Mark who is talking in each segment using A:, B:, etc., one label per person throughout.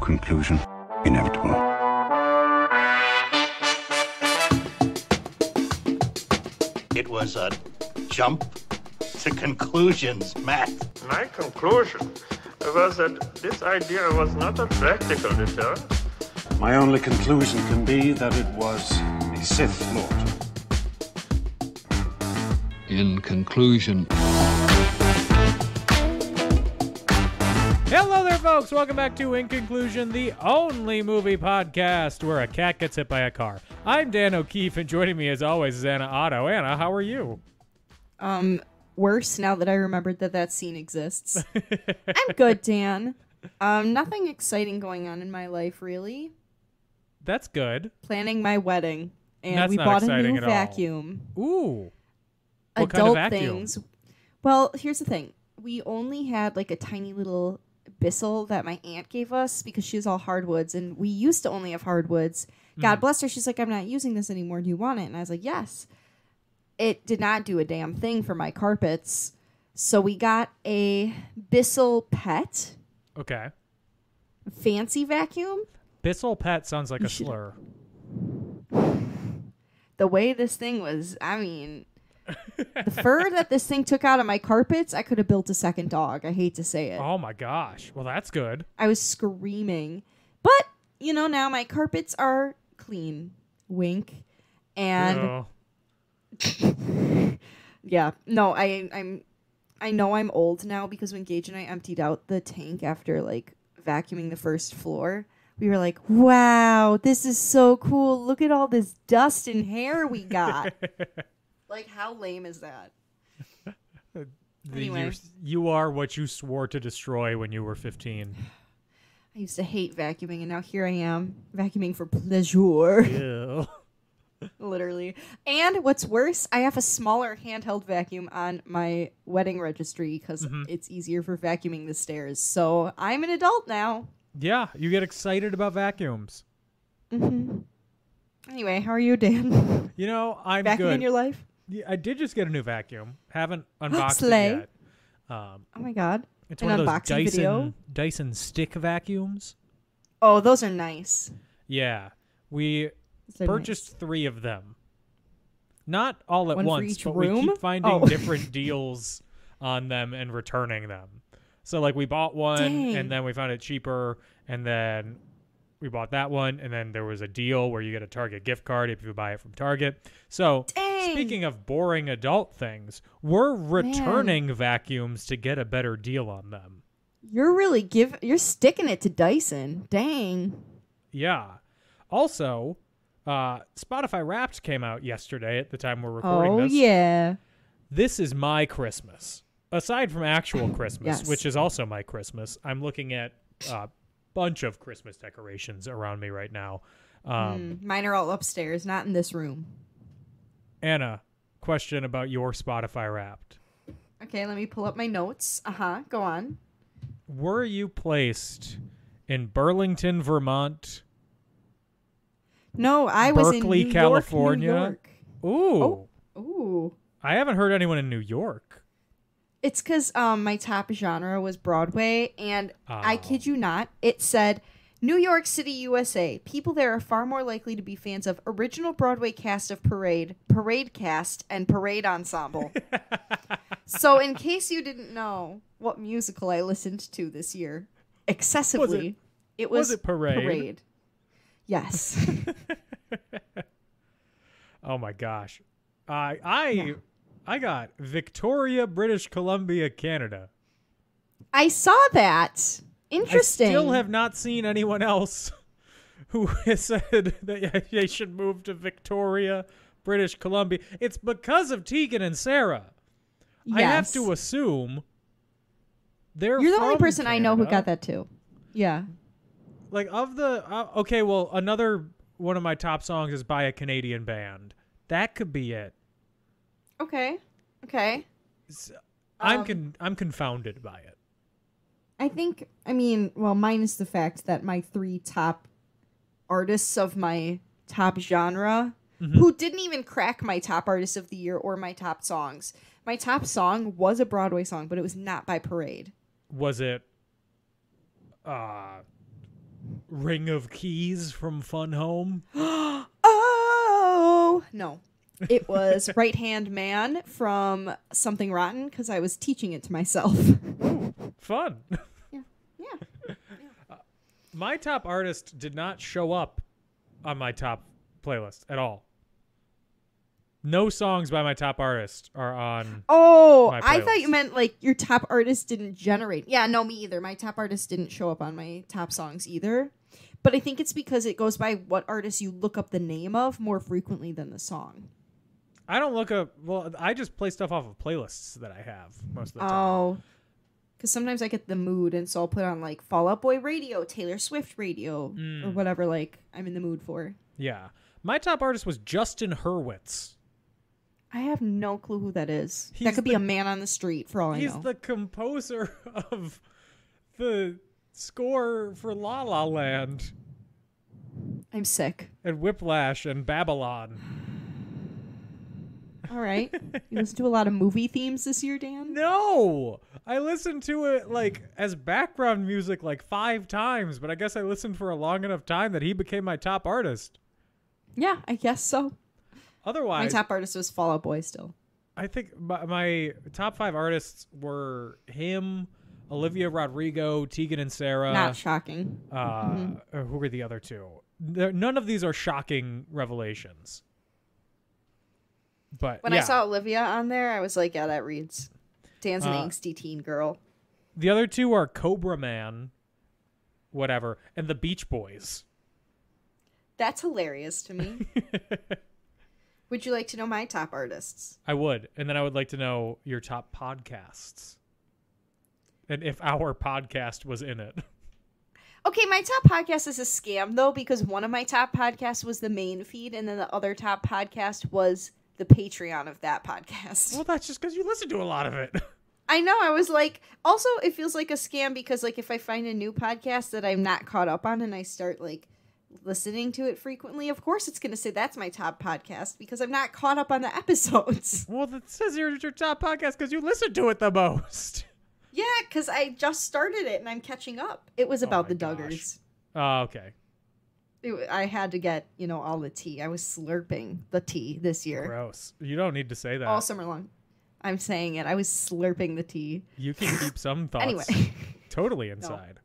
A: Conclusion inevitable.
B: It was a jump to conclusions, Matt.
C: My conclusion was that this idea was not a practical deterrent.
D: My only conclusion can be that it was a Sith Lord.
E: In conclusion.
F: Hello there, folks. Welcome back to In Conclusion, the only movie podcast where a cat gets hit by a car. I'm Dan O'Keefe, and joining me as always is Anna Otto. Anna, how are you?
G: Worse now that I remembered that scene exists. I'm good, Dan. Nothing exciting going on in my life, really.
F: That's good.
G: Planning my wedding, and
F: That's
G: we
F: not
G: bought a
F: exciting
G: new
F: at all.
G: vacuum.
F: Ooh. What
G: Adult
F: kind of vacuum?
G: things. Well, here's the thing. We only had like a tiny little Bissell that my aunt gave us because she has all hardwoods, and we used to only have hardwoods. God bless her. She's like, I'm not using this anymore. Do you want it? And I was like, yes. It did not do a damn thing for my carpets. So we got a Bissell Pet.
F: Okay.
G: Fancy vacuum.
F: Bissell Pet sounds like a slur.
G: The way this thing was, I mean, the fur that this thing took out of my carpets, I could have built a second dog. I hate to say it.
F: Oh my gosh. Well, that's good.
G: I was screaming. But, you know, now my carpets are clean. Wink. And
F: Oh.
G: yeah, no, I know I'm old now because when Gage and I emptied out the tank after like vacuuming the first floor, we were like, wow, this is so cool. Look at all this dust and hair we got. Like, how lame is that? Anyway.
F: You are what you swore to destroy when you were 15.
G: I used to hate vacuuming, and now here I am, vacuuming for pleasure.
F: Ew.
G: Literally. And what's worse, I have a smaller handheld vacuum on my wedding registry because it's easier for vacuuming the stairs. So I'm an adult now.
F: Yeah, you get excited about vacuums.
G: Anyway, how are you, Dan?
F: You know, I'm
G: Vacuum
F: good.
G: in your life?
F: Yeah, I did just get a new vacuum. Haven't unboxed it
G: Slay.
F: yet.
G: Oh my god.
F: It's
G: An
F: one of those
G: unboxing video?
F: Dyson stick vacuums.
G: Oh, those are nice.
F: Yeah, we
G: Those are
F: purchased 3 of them. Not all at
G: One for
F: once,
G: each
F: but we
G: room?
F: keep finding
G: Oh.
F: different deals on them and returning them. So, like, we bought one,
G: Dang.
F: and then we found it cheaper, and then we bought that one, and then there was a deal where you get a Target gift card if you buy it from Target. So,
G: Dang.
F: speaking of boring adult things, we're returning vacuums to get a better deal on them.
G: You're really you're sticking it to Dyson. Dang.
F: Yeah. Also, Spotify Wrapped came out yesterday at the time we're recording
G: Oh,
F: this.
G: yeah.
F: This is my Christmas. Aside from actual Christmas,
G: Yes.
F: which is also my Christmas, I'm looking at a bunch of Christmas decorations around me right now.
G: Mine are all upstairs, not in this room.
F: Anna, question about your Spotify Wrapped.
G: Okay, let me pull up my notes. Go on.
F: Were you placed in Burlington, Vermont?
G: No, I was
F: Berkeley,
G: in New
F: California?
G: York, New
F: Ooh.
G: York. Ooh.
F: I haven't heard anyone in New York.
G: It's because my top genre was Broadway, and I
F: Oh.
G: kid you not, it said, New York City, USA. People there are far more likely to be fans of original Broadway cast of Parade, Parade cast, and Parade ensemble. So in case you didn't know what musical I listened to this year, excessively,
F: was it Parade?
G: Parade. Yes.
F: Oh my gosh. I got Victoria, British Columbia, Canada.
G: I saw that. Interesting.
F: I still have not seen anyone else who has said that they should move to Victoria, British Columbia. It's because of Tegan and Sarah.
G: Yes.
F: I have to assume they're
G: You're the only
F: from
G: person I know who
F: Canada.
G: got that too. Yeah.
F: Like, of the... okay, well, another one of my top songs is by a Canadian band. That could be it.
G: Okay.
F: I'm confounded by it.
G: I mean, minus the fact that my 3 top artists of my top genre, who didn't even crack my top artist of the year or my top songs. My top song was a Broadway song, but it was not by Parade.
F: Was it Ring of Keys from Fun Home.
G: Oh no, it was Right Hand Man from Something Rotten because I was teaching it to myself.
F: Fun.
G: Yeah.
F: My top artist did not show up on my top playlist at all. No songs by my top artist are on.
G: Oh,
F: my
G: I thought
F: playlist.
G: you meant like your top artist didn't generate. Yeah, no, me either. My top artist didn't show up on my top songs either. But I think it's because it goes by what artist you look up the name of more frequently than the song.
F: I don't look up. Well, I just play stuff off of playlists that I have most of the time.
G: Oh, because sometimes I get the mood, and so I'll put on like Fall Out Boy radio, Taylor Swift radio, or whatever like I'm in the mood for.
F: Yeah. My top artist was Justin Hurwitz.
G: I have no clue who that is.
F: He's
G: That could be
F: the-
G: a man on the street for all I
F: He's
G: know.
F: the composer of the score for La La Land
G: I'm sick.
F: and Whiplash and Babylon.
G: All right. You listen to a lot of movie themes this year, Dan?
F: No! I listened to it like as background music like 5 times, but I guess I listened for a long enough time that he became my top artist.
G: Yeah, I guess so. My
F: Otherwise,
G: top artist was Fall Out Boy still.
F: I think my top 5 artists were him, Olivia Rodrigo, Tegan and Sarah.
G: Not shocking.
F: Who were the other two? None of these are shocking revelations. But
G: When
F: yeah.
G: I saw Olivia on there, I was like, yeah, that reads. Dan's an angsty teen girl.
F: The other two are Cobra Man, whatever, and the Beach Boys.
G: That's hilarious to me. Would you like to know my top artists?
F: I would. And then I would like to know your top podcasts. And if our podcast was in it.
G: Okay, my top podcast is a scam, though, because one of my top podcasts was the main feed, and then the other top podcast was the Patreon of that podcast.
F: Well, that's just because you listen to a lot of it.
G: I know, I was like, also, it feels like a scam because, like, if I find a new podcast that I'm not caught up on and I start, like, listening to it frequently, of course it's going to say that's my top podcast because I'm not caught up on the episodes.
F: Well, that says you're your top podcast because you listen to it the most.
G: Yeah, because I just started it and I'm catching up. It was about the Duggars.
F: Oh, okay.
G: I had to get, all the tea. I was slurping the tea this year.
F: Gross. You don't need to say that.
G: All summer long. I'm saying it. I was slurping the tea.
F: You can keep some thoughts
G: Anyway.
F: totally inside.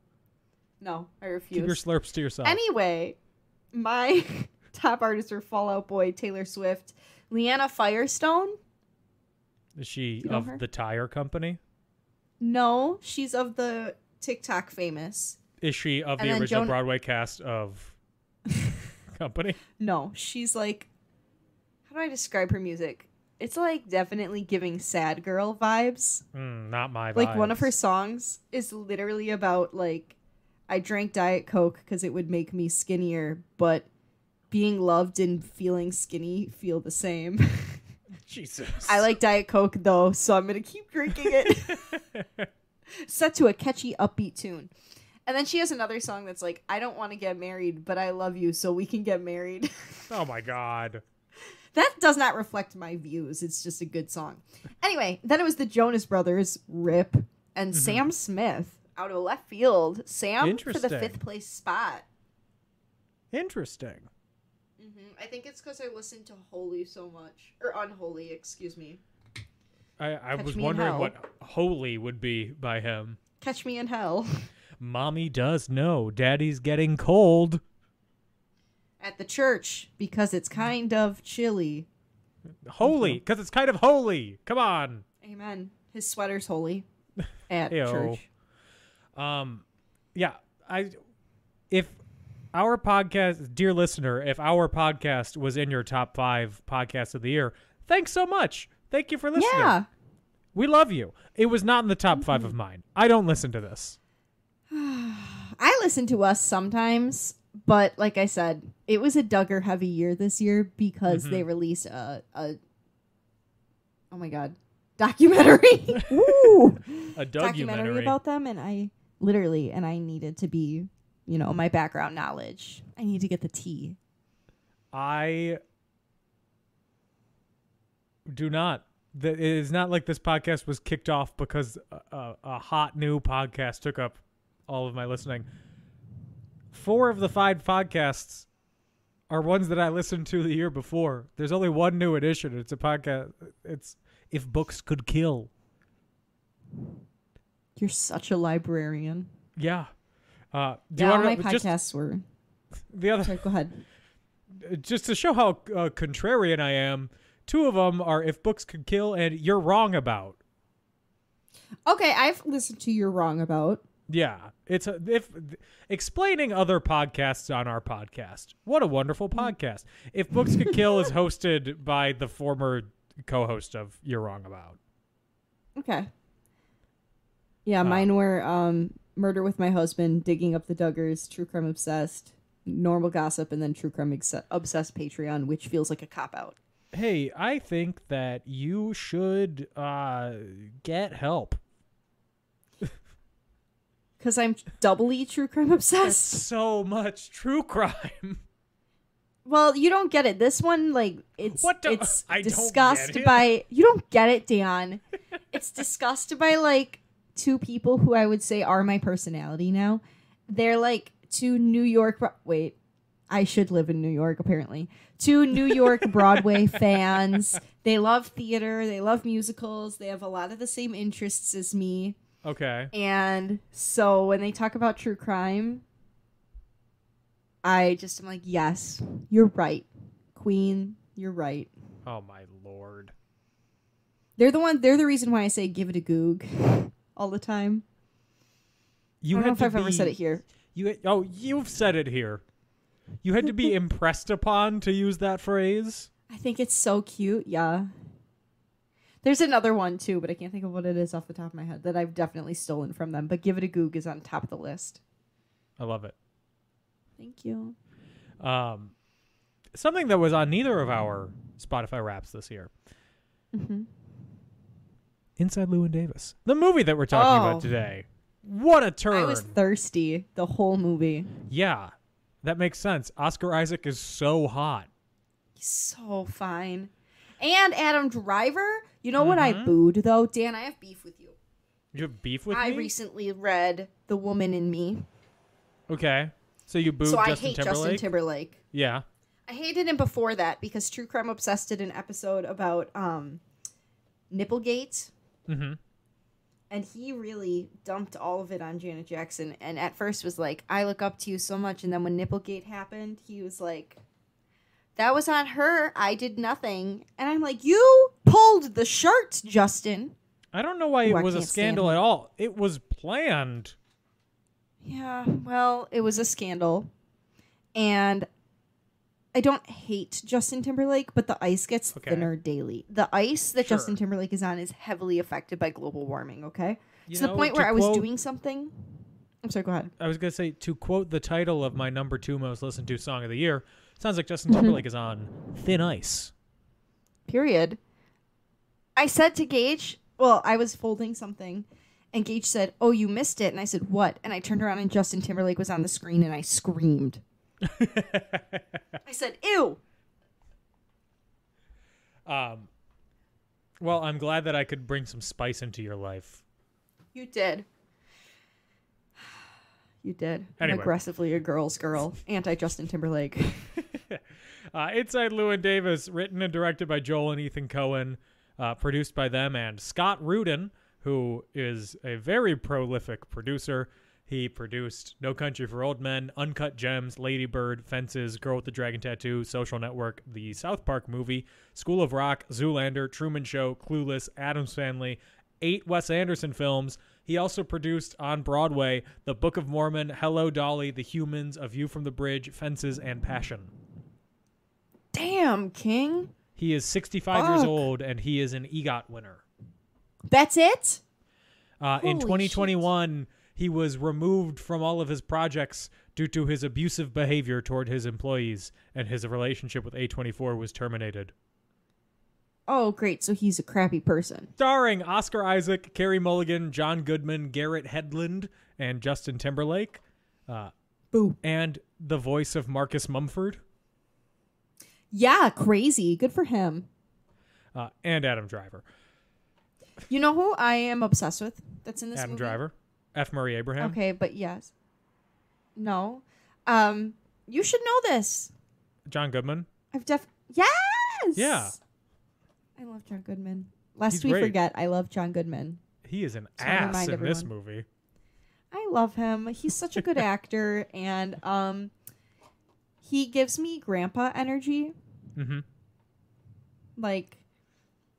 G: No, I refuse.
F: Keep your slurps to yourself.
G: Anyway, my top artists are Fall Out Boy, Taylor Swift, Leanna Firestone.
F: Is she
G: You know
F: of
G: her?
F: the tire company?
G: No, she's of the TikTok famous.
F: Is she of
G: And
F: the
G: then
F: original
G: Jonah-
F: Broadway cast of company?
G: No, she's like, how do I describe her music? It's like definitely giving sad girl vibes.
F: Not my
G: Like one of
F: vibes.
G: her songs is literally about like, I drank Diet Coke because it would make me skinnier, but being loved and feeling skinny feel the same.
F: Jesus.
G: I like Diet Coke though, so I'm gonna keep drinking it. Set to a catchy, upbeat tune. And then she has another song that's like, I don't want to get married, but I love you, so we can get married.
F: Oh my God.
G: That does not reflect my views. It's just a good song. Anyway, then it was the Jonas Brothers, Rip, and Sam Smith out of left field. Sam for the
F: Interesting.
G: 5th place spot.
F: Interesting.
G: I think it's because I listened to Holy so much. Or Unholy, excuse me.
F: I
G: Catch
F: was
G: Me in
F: wondering
G: Hell.
F: what Holy would be by him.
G: Catch Me in Hell.
F: Mommy does know Daddy's getting cold.
G: At the church, because it's kind of chilly.
F: Holy, because it's kind of holy. Come on.
G: Amen. His sweater's holy. At
F: Ew.
G: church.
F: Yeah, if our podcast, dear listener, if our podcast was in your top 5 podcasts of the year, thanks so much. Thank you for listening.
G: Yeah.
F: We love you. It was not in the top 5 of mine. I don't listen to this.
G: I listen to us sometimes, but like I said, it was a Duggar heavy year this year because they released a oh my god, documentary. Woo!
F: A
G: documentary about them, and I needed to be, my background knowledge. I need to get the tea.
F: I do not. It is not like this podcast was kicked off because a hot new podcast took up all of my listening. 4 of the 5 podcasts are ones that I listened to the year before. There's only one new edition. It's a podcast. It's If Books Could Kill.
G: You're such a librarian.
F: Yeah. Do you
G: Yeah, all
F: wanna
G: my
F: know- just
G: podcasts were.
F: the other,
G: Sorry, go ahead.
F: just to show how contrarian I am, 2 of them are If Books Could Kill and You're Wrong About.
G: Okay, I've listened to You're Wrong About.
F: Yeah, it's explaining other podcasts on our podcast. What a wonderful podcast! If Books Could Kill is hosted by the former co-host of You're Wrong About.
G: Okay. Yeah, mine were Murder with My Husband, Digging Up the Duggars, True Crime Obsessed, Normal Gossip, and then True Crime Obsessed Patreon, which feels like a cop-out.
F: Hey, I think that you should get help.
G: Because I'm doubly True Crime
F: That's
G: Obsessed.
F: so much true crime.
G: Well, you don't get it. This one, like, it's
F: What do-
G: it's
F: I don't
G: discussed
F: get it.
G: by... You don't get it, Dan. It's discussed by, like, 2 people who I would say are my personality now. They're, like, 2 New York... Wait. I should live in New York, apparently. 2 New York Broadway fans. They love theater. They love musicals. They have a lot of the same interests as me.
F: Okay.
G: And so when they talk about true crime, I just am like, yes, you're right. Queen, you're right.
F: Oh my lord.
G: They're the reason why I say give it a goog all the time. I don't know if I've ever said it here.
F: You've said it here. You had to be impressed upon to use that phrase.
G: I think it's so cute, yeah. There's another one too, but I can't think of what it is off the top of my head that I've definitely stolen from them. But give it a goog is on top of the list.
F: I love it.
G: Thank you.
F: Something that was on neither of our Spotify Wraps this year.
G: Mm-hmm.
F: Inside Llewyn Davis, the movie that we're talking about today. What a turn!
G: I was thirsty the whole movie.
F: Yeah, that makes sense. Oscar Isaac is so hot.
G: He's so fine. And Adam Driver. You know what I booed, though? Dan, I have beef with you.
F: You have beef with
G: I
F: me?
G: recently read The Woman in Me.
F: Okay. So you booed
G: So I
F: Justin
G: hate
F: Timberlake?
G: Justin Timberlake.
F: Yeah.
G: I hated him before that because True Crime Obsessed did an episode about Nipplegate.
F: Mm-hmm.
G: And he really dumped all of it on Janet Jackson. And at first was like, I look up to you so much. And then when Nipplegate happened, he was like, that was on her. I did nothing. And I'm like, you pulled the shirt, Justin.
F: I don't know why
G: Ooh,
F: it
G: I
F: was a
G: can't stand
F: scandal
G: him.
F: at all. It was planned.
G: Yeah, well, it was a scandal. And I don't hate Justin Timberlake, but the ice gets
F: Okay.
G: thinner daily. The ice that
F: Sure.
G: Justin Timberlake is on is heavily affected by global warming, okay?
F: You
G: To the
F: know,
G: point
F: to
G: where I was
F: quote-
G: doing something. I'm sorry, go ahead.
F: I was going to say, to quote the title of my number 2 most listened to song of the year, sounds like Justin
G: Mm-hmm.
F: Timberlake is on thin ice.
G: Period. I said to Gage, well, I was folding something, and Gage said, oh, you missed it. And I said, what? And I turned around and Justin Timberlake was on the screen, and I screamed. I said, ew.
F: Well, I'm glad that I could bring some spice into your life.
G: You did. You did. I'm
F: Anyway.
G: aggressively a girl's girl. Anti-Justin Timberlake.
F: Inside Llewyn Davis, written and directed by Joel and Ethan Coen, produced by them and Scott Rudin, who is a very prolific producer. He produced No Country for Old Men, Uncut Gems, Lady Bird, Fences, Girl with the Dragon Tattoo, Social Network, the South Park movie, School of Rock, Zoolander, Truman Show, Clueless, Addams Family, 8 Wes Anderson films. He also produced on Broadway The Book of Mormon, Hello Dolly, The Humans, A View from the Bridge, Fences, and Passion.
G: Damn, King.
F: He is 65 years
G: Fuck.
F: old, and he is an EGOT winner.
G: That's it?
F: In
G: Holy
F: 2021, he was removed from all of his projects due to his abusive behavior toward his employees, and his relationship with A24 was terminated.
G: Oh, great. So he's a crappy person.
F: Starring Oscar Isaac, Carey Mulligan, John Goodman, Garrett Hedlund, and Justin Timberlake.
G: Boo.
F: And the voice of Marcus Mumford.
G: Yeah, crazy. Good for him.
F: And Adam Driver.
G: You know who I am obsessed with that's in this
F: Adam
G: movie?
F: Driver. F. Murray Abraham.
G: Okay, but yes. No. You should know this.
F: John Goodman.
G: Yes.
F: Yeah.
G: I love John Goodman. Lest
F: He's
G: we
F: great.
G: forget, I love John Goodman.
F: He is an
G: So I
F: ass
G: remind
F: in this
G: everyone.
F: movie.
G: I love him. He's such a good actor, and he gives me grandpa energy.
F: Mm-hmm.
G: Like,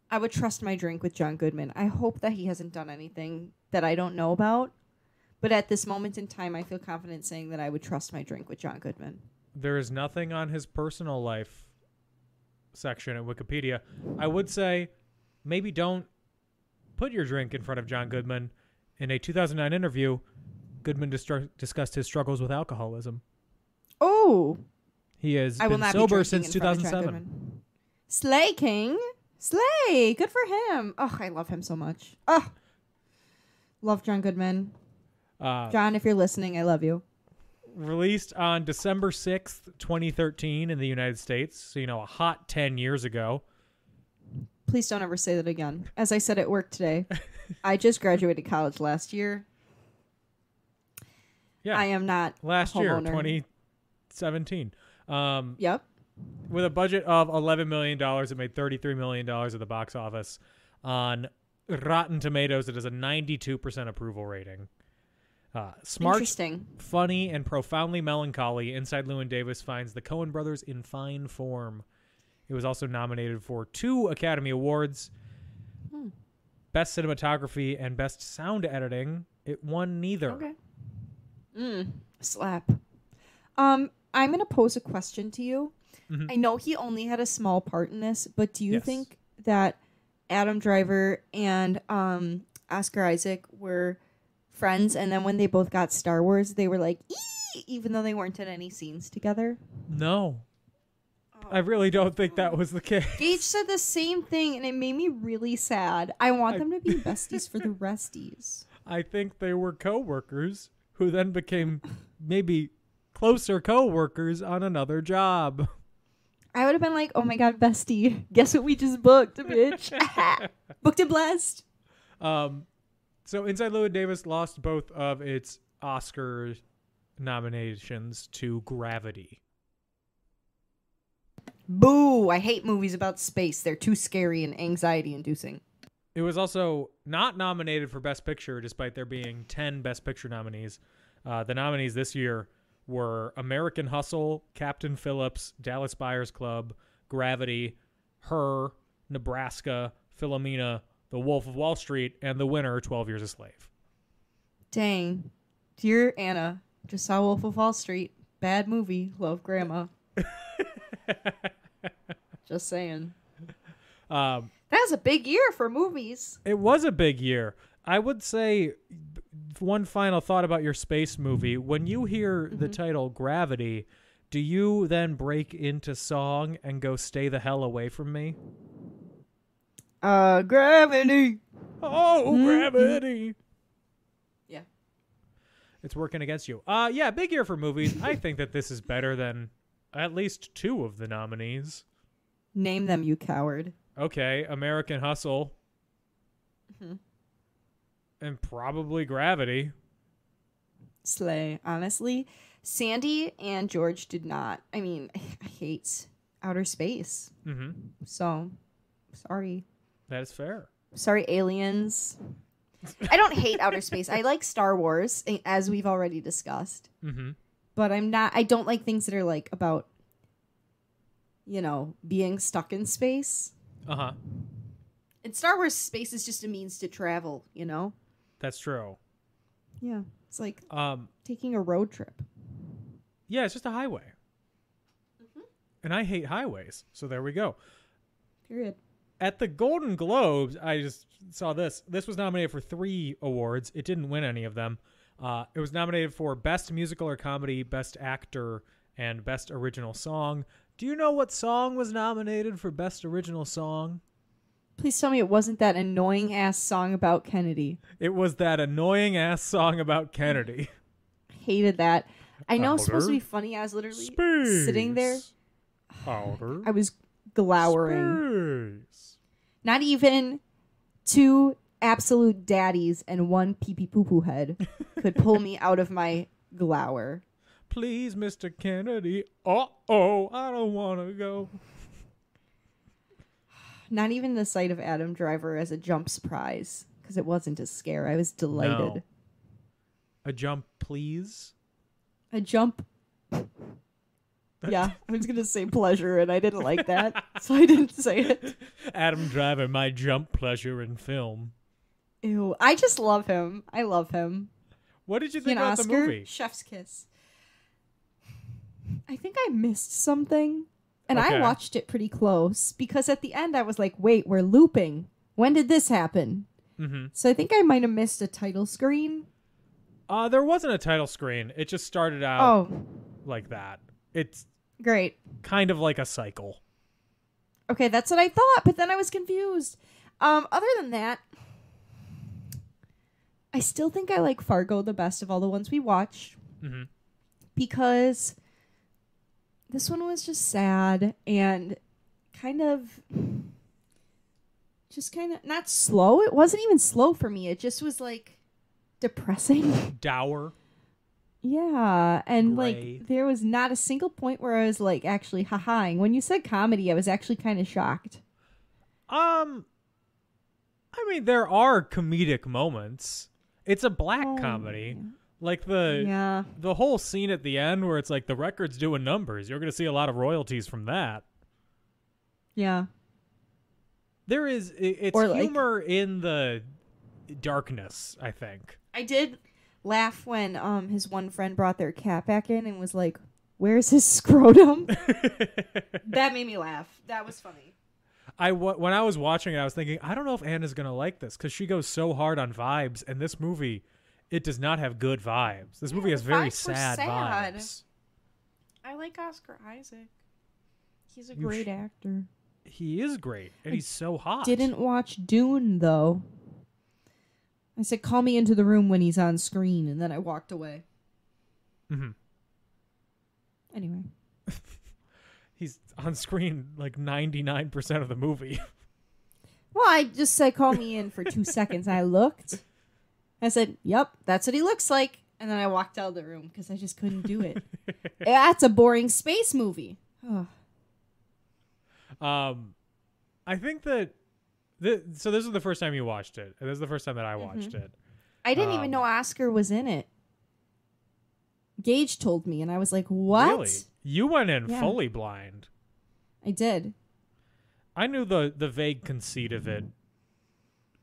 G: I would trust my drink with John Goodman. I hope that he hasn't done anything that I don't know about. But at this moment in time, I feel confident saying that I would trust my drink with John Goodman.
F: There is nothing on his personal life section at Wikipedia. I would say maybe don't put your drink in front of John Goodman. In a 2009 interview, Goodman discussed his struggles with alcoholism.
G: Oh,
F: He has
G: I will
F: been
G: not
F: sober
G: be
F: since
G: drinking in front of John
F: 2007.
G: Goodman. Slay King. Slay. Good for him. Oh, I love him so much. Oh, love John Goodman. John, if you're listening, I love you.
F: Released on December 6th, 2013 in the United States. So, a hot 10 years ago.
G: Please don't ever say that again. As I said at work today, I just graduated college last year.
F: Yeah.
G: I am not
F: Last
G: a
F: year,
G: homeowner.
F: 2017.
G: Yep.
F: With a budget of $11 million, it made $33 million at the box office. On Rotten Tomatoes, it has a 92% approval rating. Smart,
G: Interesting.
F: funny, and profoundly melancholy, Inside Llewyn Davis finds the Coen Brothers in fine form. It was also nominated for 2 Academy Awards. Best Cinematography and Best Sound Editing. It won neither.
G: Okay. Slap. I'm going to pose a question to you.
F: Mhm.
G: I know he only had a small part in this, but do you
F: Yes.
G: think that Adam Driver and Oscar Isaac were friends, and then when they both got Star Wars, they were like, "Ee!" even though they weren't in any scenes together?
F: No. I really don't think that was the case.
G: Gage said the same thing, and it made me really sad. I want them to be besties for the resties.
F: I think they were co-workers who then became maybe closer co-workers on another job.
G: I would have been like, "Oh my god, bestie! Guess what we just booked, bitch? Booked and blessed."
F: So Inside Llewyn Davis lost both of its Oscar nominations to Gravity.
G: Boo! I hate movies about space. They're too scary and anxiety-inducing.
F: It was also not nominated for Best Picture, despite there being 10 Best Picture nominees. The nominees this year were American Hustle, Captain Phillips, Dallas Buyers Club, Gravity, Her, Nebraska, Philomena, The Wolf of Wall Street, and the winner, 12 Years a Slave.
G: Dang. Dear Anna, just saw Wolf of Wall Street. Bad movie. Love Grandma. Just saying. That was a big year for movies.
F: It was a big year. I would say one final thought about your space movie. When you hear the title Gravity, do you then break into song and go Stay the Hell Away From Me?
G: Gravity.
F: Oh, Gravity.
G: Yeah.
F: It's working against you. Yeah, big year for movies. I think that this is better than at least 2 of the nominees.
G: Name them, you coward.
F: Okay, American Hustle. And probably Gravity.
G: Slay. Honestly, Sandy and George did not. I mean, I hate outer space.
F: Mm-hmm.
G: So, sorry.
F: That is fair.
G: Sorry, aliens. I don't hate outer space. I like Star Wars, as we've already discussed.
F: Mm-hmm.
G: But I don't like things that are like about, being stuck in space.
F: Uh-huh.
G: In Star Wars, space is just a means to travel,
F: That's true.
G: Yeah. It's like
F: Um,
G: taking a road trip.
F: yeah, it's just a highway. And I hate highways. So there we go.
G: Period.
F: At the Golden Globes, I just saw this. This was nominated for 3 awards. It didn't win any of them. It was nominated for Best Musical or Comedy, Best Actor, and Best Original Song. Do you know what song was nominated for Best Original Song?
G: Please tell me it wasn't that annoying ass song about Kennedy.
F: It was that annoying ass song about Kennedy.
G: Hated that. I know it's supposed to be
F: Outer
G: funny. I was literally
F: Space.
G: sitting there.
F: Outer
G: I was glowering.
F: Space.
G: Not even 2 absolute daddies and 1 pee-pee poo-poo head could pull me out of my glower.
F: Please, Mr. Kennedy. Uh-oh, I don't want to go.
G: Not even the sight of Adam Driver as a jump surprise, because it wasn't a scare. I was delighted.
F: No. A jump, please?
G: A jump. Yeah, I was going to say pleasure, and I didn't like that, so I didn't say it.
F: Adam Driver, my jump pleasure in film.
G: Ew, I just love him. I love him.
F: What did you
G: He
F: think
G: an
F: about
G: Oscar?
F: the movie?
G: Chef's kiss. I think I missed something, and
F: Okay.
G: I watched it pretty close, because at the end I was like, wait, we're looping. When did this happen?
F: Mm-hmm.
G: So I think I might have missed a title screen.
F: There wasn't a title screen. It just started out
G: Oh,
F: like that. It's
G: great.
F: kind of like a cycle.
G: Okay, that's what I thought, but then I was confused. Other than that, I still think I like Fargo the best of all the ones we watched.
F: Mm-hmm.
G: Because this one was just sad and kind of not slow. It wasn't even slow for me. It just was like depressing.
F: Dour.
G: Yeah, and
F: Gray.
G: like there was not a single point where I was like actually ha-haing. When you said comedy, I was actually kind of shocked.
F: I mean, there are comedic moments. It's a black comedy. Like the whole scene at the end where it's like the record's doing numbers. You're going to see a lot of royalties from that.
G: Yeah.
F: There is it's
G: Or, like-
F: humor in the darkness, I think.
G: I did laugh when his one friend brought their cat back in and was like, "Where's his scrotum?" That made me laugh. That was funny.
F: When I was watching it, I was thinking, I don't know if Anna's going to like this because she goes so hard on vibes, and this movie, it does not have good vibes. This movie has
G: the
F: very
G: vibes were
F: sad
G: sad.
F: vibes.
G: I like Oscar Isaac. He's a great actor.
F: He is great, and he's so hot.
G: Didn't watch Dune though. I said, "Call me into the room when he's on screen," and then I walked away.
F: Mm-hmm.
G: Anyway.
F: He's on screen like 99% of the movie.
G: Well, I just said, "Call me in" for 2 seconds. I looked. I said, "Yep, that's what he looks like," and then I walked out of the room because I just couldn't do it. That's a boring space movie. Ugh.
F: I think that so this is the first time you watched it. This is the first time that I watched it.
G: I didn't even know Oscar was in it. Gage told me, and I was like, "What?"
F: Really? You went in
G: Yeah.
F: fully blind.
G: I did.
F: I knew the vague conceit of it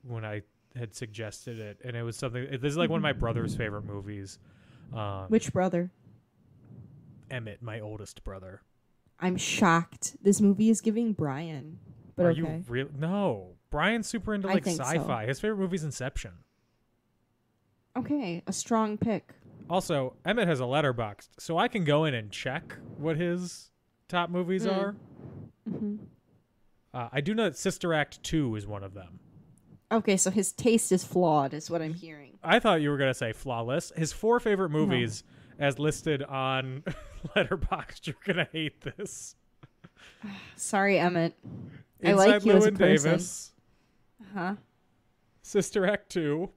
F: when I had suggested it, and it was something. This is like one of my brother's favorite movies.
G: Which brother?
F: Emmett, my oldest brother.
G: I'm shocked. This movie is giving Brian. But
F: Are
G: okay.
F: you real? No, Brian's super into
G: I
F: like
G: think so.
F: sci-fi. His favorite movie is Inception.
G: Okay, a strong pick.
F: Also, Emmett has a letterboxd, so I can go in and check what his top movies are.
G: Mm-hmm.
F: I do know that Sister Act 2 is one of them.
G: Okay, so his taste is flawed, is what I'm hearing.
F: I thought you were going to say flawless. His 4 favorite movies, as listed on Letterboxd, you're going to hate this.
G: Sorry, Emmett. I
F: Inside
G: like you as a
F: Llewyn
G: person.
F: Davis,
G: Huh?
F: Sister Act 2,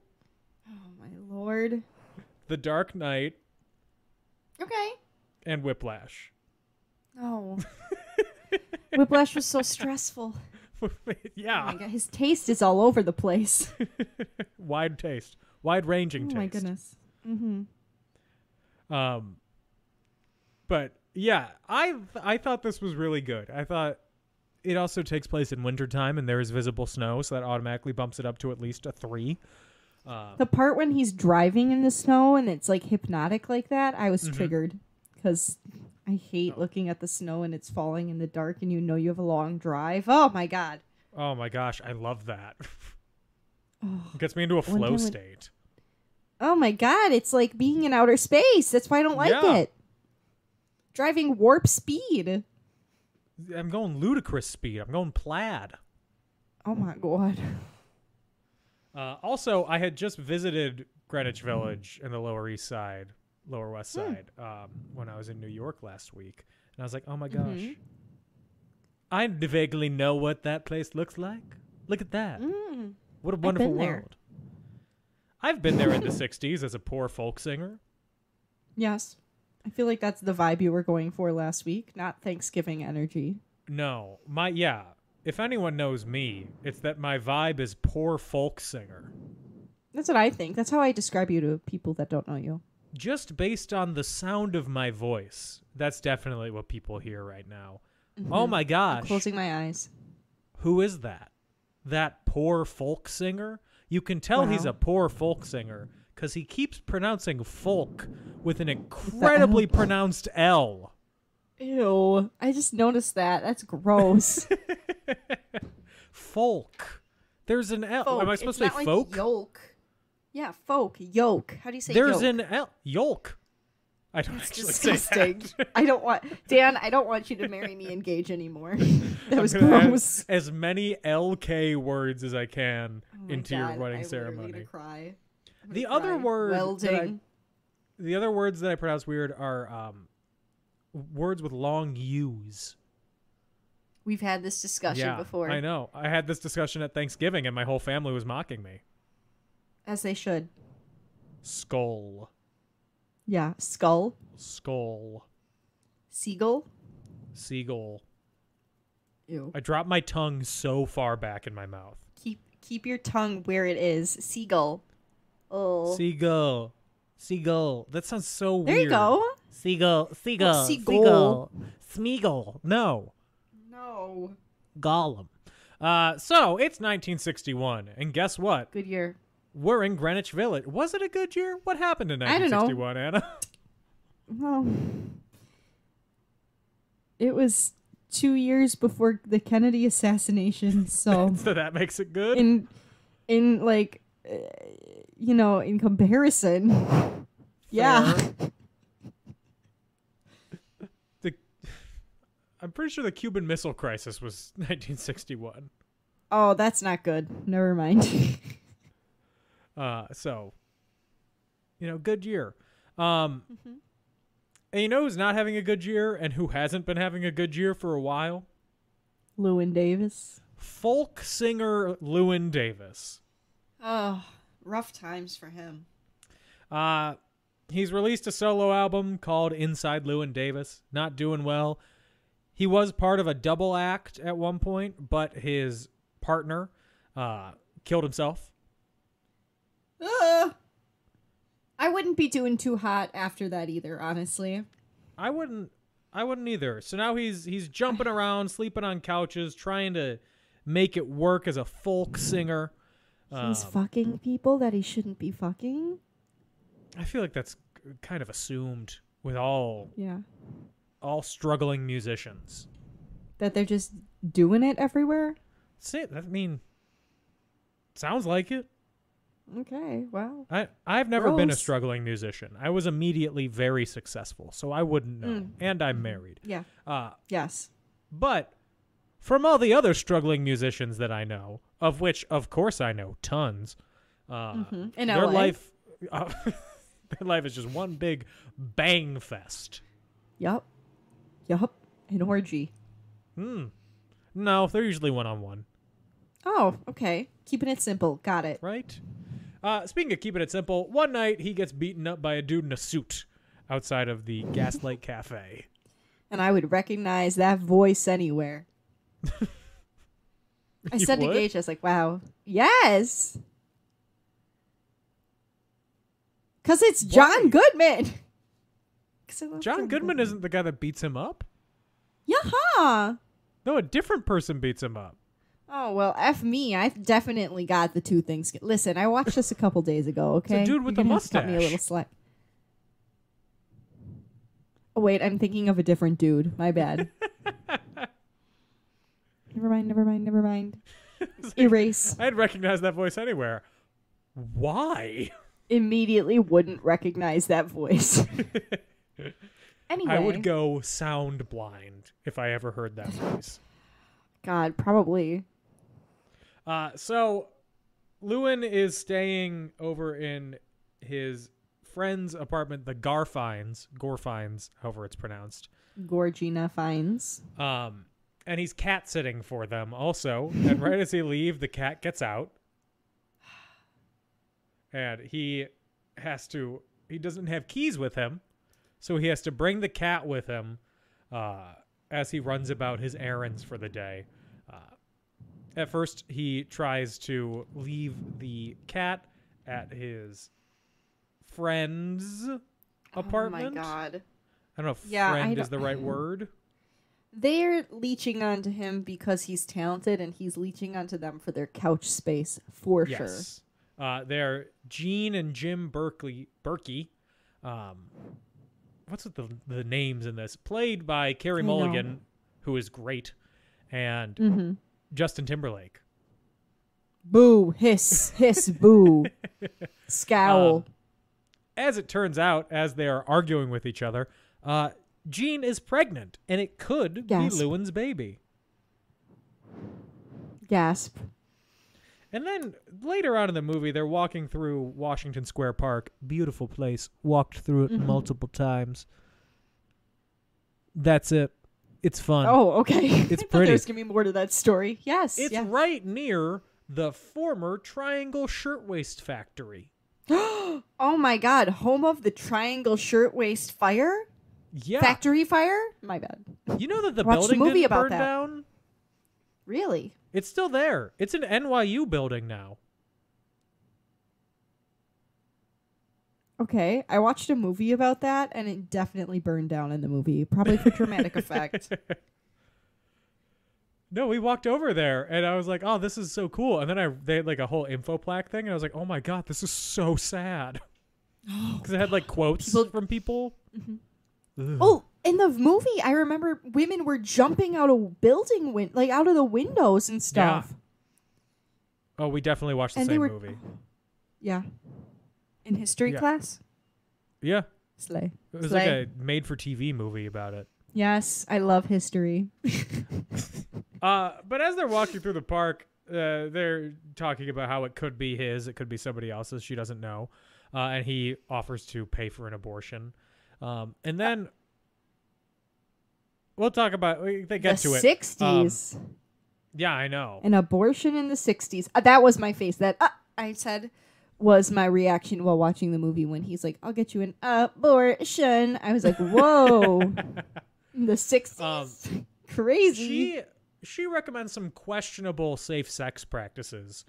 G: Oh my lord.
F: The Dark Knight,
G: Okay.
F: and Whiplash.
G: Oh. Whiplash was so stressful. Oh
F: Yeah.
G: my god, his taste is all over the place.
F: Wide taste. Wide-ranging taste.
G: Oh my goodness. Mm-hmm.
F: But yeah, I thought this was really good. I thought it also takes place in wintertime and there is visible snow, so that automatically bumps it up to at least a 3.
G: The part when he's driving in the snow and it's like hypnotic like that, I was triggered because I hate looking at the snow and it's falling in the dark and you know you have a long drive. Oh my god.
F: Oh my gosh, I love that. It gets me into a
G: One
F: flow
G: time
F: state.
G: Oh my god, it's like being in outer space. That's why I don't like
F: Yeah.
G: it. Driving warp speed.
F: I'm going ludicrous speed. I'm going plaid.
G: Oh my god.
F: Also, I had just visited Greenwich Village in the Lower East Side, Lower West Side, when I was in New York last week. And I was like, oh my gosh. I vaguely know what that place looks like. Look at that. What a wonderful
G: been there.
F: world. I've been there in the 60s as a poor folk singer.
G: Yes. I feel like that's the vibe you were going for last week, not Thanksgiving energy.
F: No, if anyone knows me, it's that my vibe is poor folk singer.
G: That's what I think. That's how I describe you to people that don't know you.
F: Just based on the sound of my voice, that's definitely what people hear right now. Oh my gosh.
G: I'm closing my eyes.
F: Who is that? That poor folk singer? You can tell he's a poor folk singer because he keeps pronouncing folk with an incredibly pronounced L.
G: Ew. I just noticed that. That's gross.
F: Folk. There's an L.
G: Folk.
F: Am I supposed to
G: It's
F: say
G: not like
F: folk?
G: yolk. Yeah, folk. Yolk. How do you say
F: There's
G: yolk?
F: an L. Yolk. I don't
G: It's
F: actually say
G: disgusting.
F: that.
G: I don't want you to marry me and Gage anymore. That was
F: I'm gonna add
G: gross.
F: as many LK words as I can
G: Oh my
F: into
G: God,
F: your wedding
G: I'm
F: ceremony.
G: literally gonna cry. I'm
F: The
G: gonna
F: other
G: cry.
F: word
G: Welding.
F: the other words that I pronounce weird are words with long U's.
G: We've had this discussion before.
F: I know. I had this discussion at Thanksgiving and my whole family was mocking me.
G: As they should.
F: Skull.
G: Yeah. Skull.
F: Skull.
G: Seagull.
F: Seagull.
G: Ew.
F: I dropped my tongue so far back in my mouth.
G: Keep your tongue where it is. Seagull. Oh.
F: Seagull. Seagull. That sounds so weird.
G: There you go.
F: Seagull. Seagull.
G: Seagull.
F: Smeagol. No.
G: No.
F: Gollum. So it's 1961, and guess what?
G: Good year.
F: We're in Greenwich Village. Was it a good year? What happened in
G: I don't know.
F: 1961, Anna?
G: Well, it was 2 years before the Kennedy assassination, so
F: So that makes it good.
G: in like, in comparison, yeah.
F: I'm pretty sure the Cuban Missile Crisis was 1961.
G: Oh, that's not good. Never mind.
F: So, good year. And you know who's not having a good year and who hasn't been having a good year for a while?
G: Llewyn Davis.
F: Folk singer Llewyn Davis.
G: Oh, rough times for him.
F: He's released a solo album called Inside Llewyn Davis. Not doing well. He was part of a double act at one point, but his partner killed himself.
G: I wouldn't be doing too hot after that either, honestly.
F: I wouldn't either. So now he's jumping around, sleeping on couches, trying to make it work as a folk singer.
G: He's fucking people that he shouldn't be fucking.
F: I feel like that's kind of assumed with all struggling musicians.
G: That they're just doing it everywhere?
F: Sounds like it.
G: Okay, wow.
F: I've never been a
G: Gross.
F: struggling musician. I was immediately very successful, so I wouldn't know. And I'm married.
G: Yeah. Yes.
F: But from all the other struggling musicians that I know, of which, of course, I know tons,
G: In
F: their
G: LA.
F: life, their life is just one big bang fest.
G: Yup. An orgy.
F: No, they're usually one-on-one,
G: Oh, okay. Keeping it simple. Got it.
F: right? Speaking of keeping it simple, one night he gets beaten up by a dude in a suit outside of the Gaslight Cafe.
G: And I would recognize that voice anywhere. I
F: You
G: said
F: would?
G: to Gage, I was like, wow. Yes. Because it's John Goodman. 'Cause I love
F: John Goodman isn't the guy that beats him up?
G: Yeah.
F: No, a different person beats him up.
G: Oh, well, F me. I've definitely got the two things. Listen, I watched this a couple days ago, okay?
F: dude with
G: You're
F: the
G: gonna have to cut me a
F: mustache.
G: little slack. Oh, wait, I'm thinking of a different dude. My bad. Never mind. Erase.
F: I'd recognize that voice anywhere. Why?
G: Immediately wouldn't recognize that voice. Anyway.
F: I would go sound blind if I ever heard that voice.
G: God, probably.
F: So Llewyn is staying over in his friend's apartment, the Gorfines, however it's pronounced.
G: Gorgina Fines.
F: And he's cat sitting for them also. And right as he leaves, the cat gets out. And he doesn't have keys with him. So he has to bring the cat with him as he runs about his errands for the day. At first, he tries to leave the cat at his friend's apartment.
G: Oh my god.
F: I don't know if
G: Yeah,
F: friend is the right word.
G: They're leeching onto him because he's talented, and he's leeching onto them for their couch space, for sure.
F: Yes. They're Gene and Jim Berkey. What's with the names in this? Played by Carey Mulligan, who is great, and Justin Timberlake.
G: Boo, hiss, hiss, boo. Scowl.
F: As it turns out, as they are arguing with each other, Jean is pregnant, and it could be Llewyn's baby.
G: Gasp.
F: And then later on in the movie, they're walking through Washington Square Park. Beautiful place. Walked through it multiple times. That's it. It's fun.
G: Oh, okay.
F: It's pretty.
G: There's going to be more to that story. Yes.
F: It's right near the former Triangle Shirtwaist Factory.
G: Oh my god. Home of the Triangle Shirtwaist Fire?
F: Yeah.
G: Factory fire? My bad.
F: You know that the
G: Watched
F: building
G: a movie
F: didn't
G: about
F: burn
G: that.
F: down?
G: Really?
F: It's still there. It's an NYU building now.
G: Okay. I watched a movie about that, and it definitely burned down in the movie. Probably for dramatic effect.
F: No, we walked over there, and I was like, "Oh, this is so cool." And then they had like a whole info plaque thing, and I was like, "Oh my god, this is so sad." Because it had like quotes from people.
G: Oh, in the movie, I remember women were jumping out of building out of the windows and stuff.
F: Yeah. Oh, we definitely watched the same movie.
G: Yeah. In history class?
F: Yeah.
G: Slay.
F: It was like a made-for-TV movie about it.
G: Yes, I love history.
F: But as they're walking through the park, they're talking about how it could be his, it could be somebody else's. She doesn't know. And he offers to pay for an abortion. And then we'll talk about they get to it.
G: 60s.
F: Yeah, I know.
G: An abortion in the 60s. That was my face. That I said was my reaction while watching the movie when he's like, "I'll get you an abortion." I was like, "Whoa." In the 60s. Crazy.
F: She recommends some questionable safe sex practices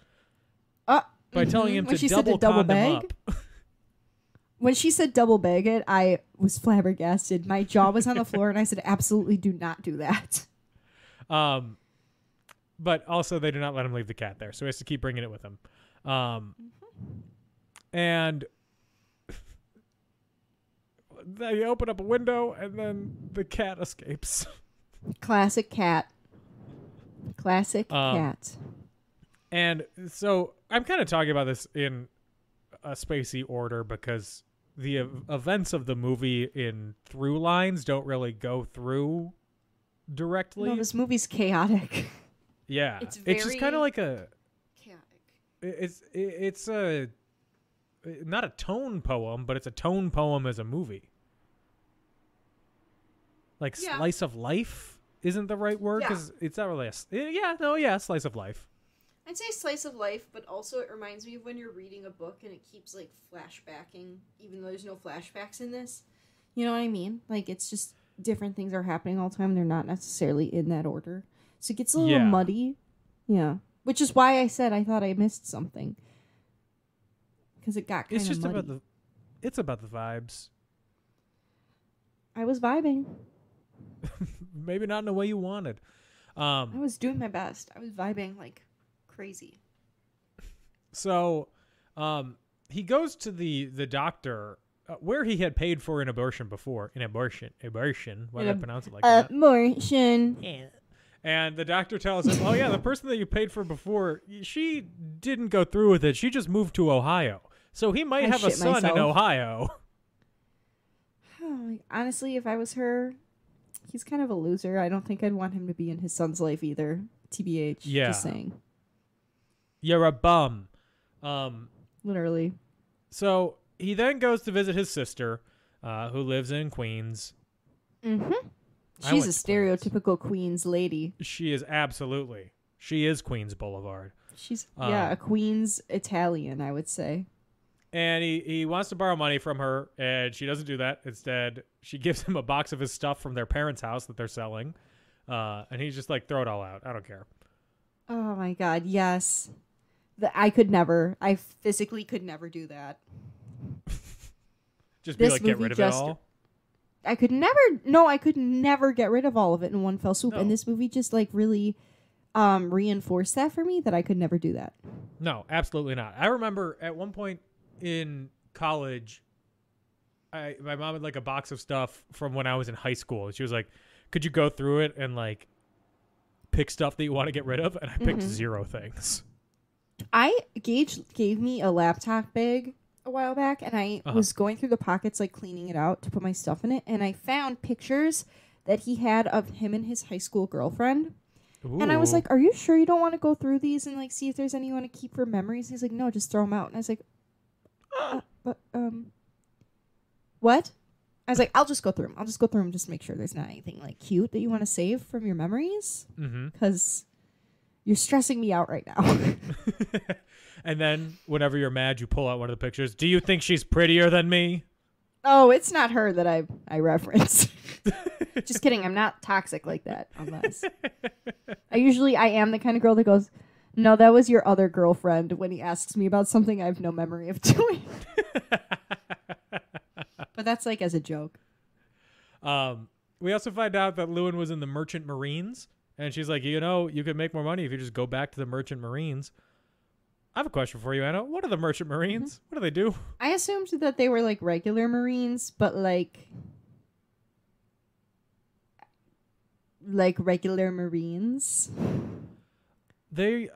G: by
F: telling him to double condom
G: bag?
F: up.
G: When she said double bag it, I was flabbergasted. My jaw was on the floor, and I said, absolutely do not do that.
F: But also, they do not let him leave the cat there, so he has to keep bringing it with him. And they open up a window, and then the cat escapes.
G: Classic cat. Classic cat.
F: And so I'm kind of talking about this in a spacey order because the events of the movie in through lines don't really go through directly.
G: No, this movie's chaotic.
F: Yeah,
G: it's
F: just kind of like a
G: chaotic.
F: It's a not a tone poem, but it's a tone poem as a movie. Like slice of life isn't the right word because it's not really slice of life.
G: I'd say slice of life, but also it reminds me of when you're reading a book and it keeps like flashbacking, even though there's no flashbacks in this. You know what I mean? Like it's just different things are happening all the time. They're not necessarily in that order. So it gets a little muddy. Yeah. Which is why I said I thought I missed something. Because it got kind of muddy.
F: It's about the vibes.
G: I was vibing.
F: Maybe not in the way you wanted.
G: I was doing my best. I was vibing like crazy.
F: So he goes to the doctor where he had paid for an abortion before. An abortion. Why did I pronounce it like that?
G: Abortion.
F: Yeah. And the doctor tells him, "Oh yeah, the person that you paid for before, she didn't go through with it. She just moved to Ohio. So he might have a son in Ohio."
G: Honestly, if I was her, he's kind of a loser. I don't think I'd want him to be in his son's life either. TBH.
F: Yeah.
G: Just saying.
F: You're a bum.
G: Literally.
F: So he then goes to visit his sister, who lives in Queens.
G: Mm-hmm. She's a stereotypical Queens lady.
F: She is absolutely. She is Queens Boulevard.
G: She's a Queens Italian, I would say.
F: And he wants to borrow money from her, and she doesn't do that. Instead, she gives him a box of his stuff from their parents' house that they're selling. And he's just like, throw it all out. I don't care.
G: Oh my God, yes. I physically could never do that.
F: Just be
G: This
F: like, get
G: movie
F: rid of it all?
G: I could never get rid of all of it in one fell swoop.
F: No.
G: And this movie just like really reinforced that for me, that I could never do that.
F: No, absolutely not. I remember at one point in college, my mom had like a box of stuff from when I was in high school. And she was like, could you go through it and like pick stuff that you want to get rid of? And I picked 0 things.
G: Gage gave me a laptop bag a while back, and I was going through the pockets, like cleaning it out to put my stuff in it, and I found pictures that he had of him and his high school girlfriend.
F: Ooh.
G: And I was like, are you sure you don't want to go through these and like see if there's any you want to keep for memories? He's like, no, just throw them out. And I was like, what? I was like, I'll just go through them. I'll just go through them just to make sure there's not anything like cute that you want to save from your memories. Because you're stressing me out right now.
F: And then whenever you're mad, you pull out one of the pictures. Do you think she's prettier than me?
G: Oh, it's not her that I reference. Just kidding. I'm not toxic like that. Unless I am the kind of girl that goes, no, that was your other girlfriend, when he asks me about something I have no memory of doing. But that's like as a joke.
F: We also find out that Llewyn was in the Merchant Marines, and she's like, you could make more money if you just go back to the Merchant Marines. I have a question for you, Anna. What are the Merchant Marines? What do they do?
G: I assumed that they were like regular Marines, but like regular Marines.
F: They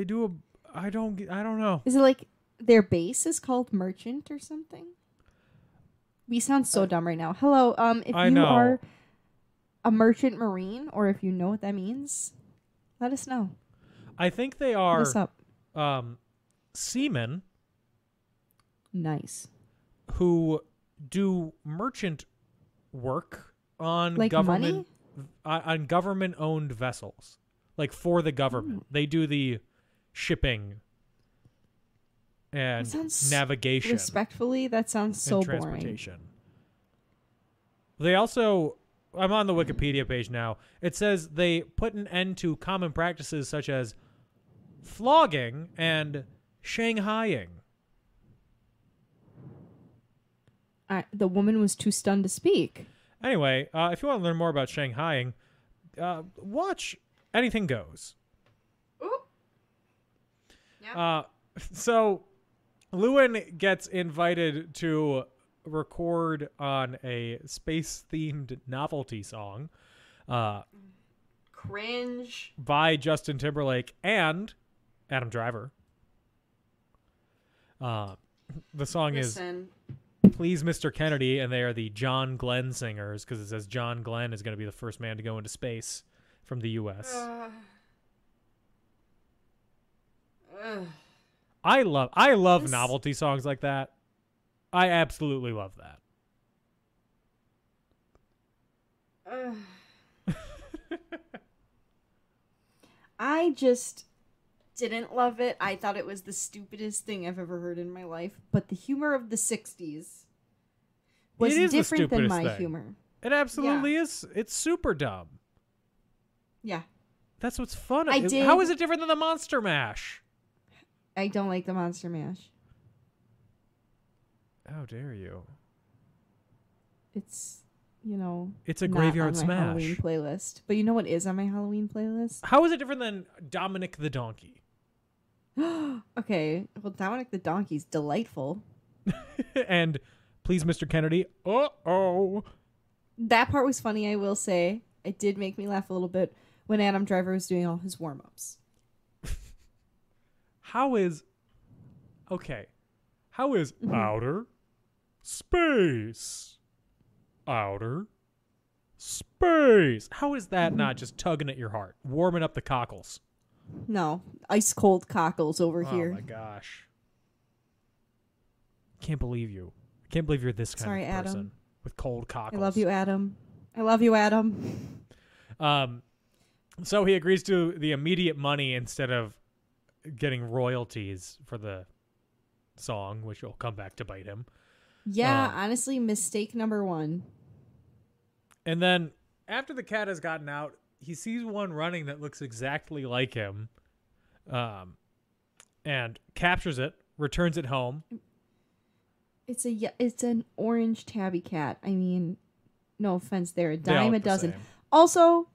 F: do I don't know.
G: Is it like their base is called Merchant or something? We sound so dumb right now. Hello, if
F: I
G: you
F: know.
G: are a Merchant Marine, or if you know what that means, let us know.
F: I think they are
G: What's up?
F: seamen
G: Nice.
F: who do merchant work on
G: Like
F: government on government-owned vessels, like for the government. They do the shipping and navigation.
G: Respectfully, that sounds so
F: and
G: boring.
F: transportation. They also, I'm on the Wikipedia page now. It says they put an end to common practices such as flogging and shanghaiing.
G: The woman was too stunned to speak.
F: Anyway, if you want to learn more about shanghaiing, watch Anything Goes.
G: Ooh. Yeah.
F: So Llewyn gets invited to record on a space-themed novelty song
G: Cringe.
F: by Justin Timberlake and Adam Driver. The song
G: Listen.
F: is Please Mr. Kennedy, and they are the John Glenn singers, because it says John Glenn is going to be the first man to go into space from the U.S. I love novelty songs like that. I absolutely love that.
G: I just didn't love it. I thought it was the stupidest thing I've ever heard in my life. But the humor of the 60s was
F: It is the
G: different than
F: stupidest
G: my
F: thing.
G: humor.
F: It absolutely is. It's super dumb.
G: Yeah.
F: That's what's fun.
G: I did-
F: How is it different than the Monster Mash?
G: I don't like the Monster Mash.
F: How dare you?
G: It's, you know,
F: It's a
G: not
F: graveyard
G: on my Halloween
F: smash.
G: playlist. But you know what is on my Halloween playlist?
F: How is it different than Dominic the Donkey?
G: Okay, well, Dominic the Donkey's delightful.
F: And Please Mr. Kennedy. Uh-oh.
G: That part was funny, I will say. It did make me laugh a little bit when Adam Driver was doing all his warm-ups.
F: How is outer space? Outer space. How is that not just tugging at your heart, warming up the cockles?
G: No, ice cold cockles over here.
F: Oh my gosh. Can't believe you. I can't believe you're this kind
G: Sorry,
F: of person
G: Adam.
F: with cold
G: I
F: cockles.
G: love you, Adam. I love you, Adam.
F: So he agrees to the immediate money instead of getting royalties for the song, which will come back to bite him.
G: Yeah, honestly, mistake number one.
F: And then after the cat has gotten out, he sees one running that looks exactly like him, and captures it, returns it home.
G: It's an orange tabby cat. I mean, no offense there. A dime a dozen.
F: Same.
G: Also,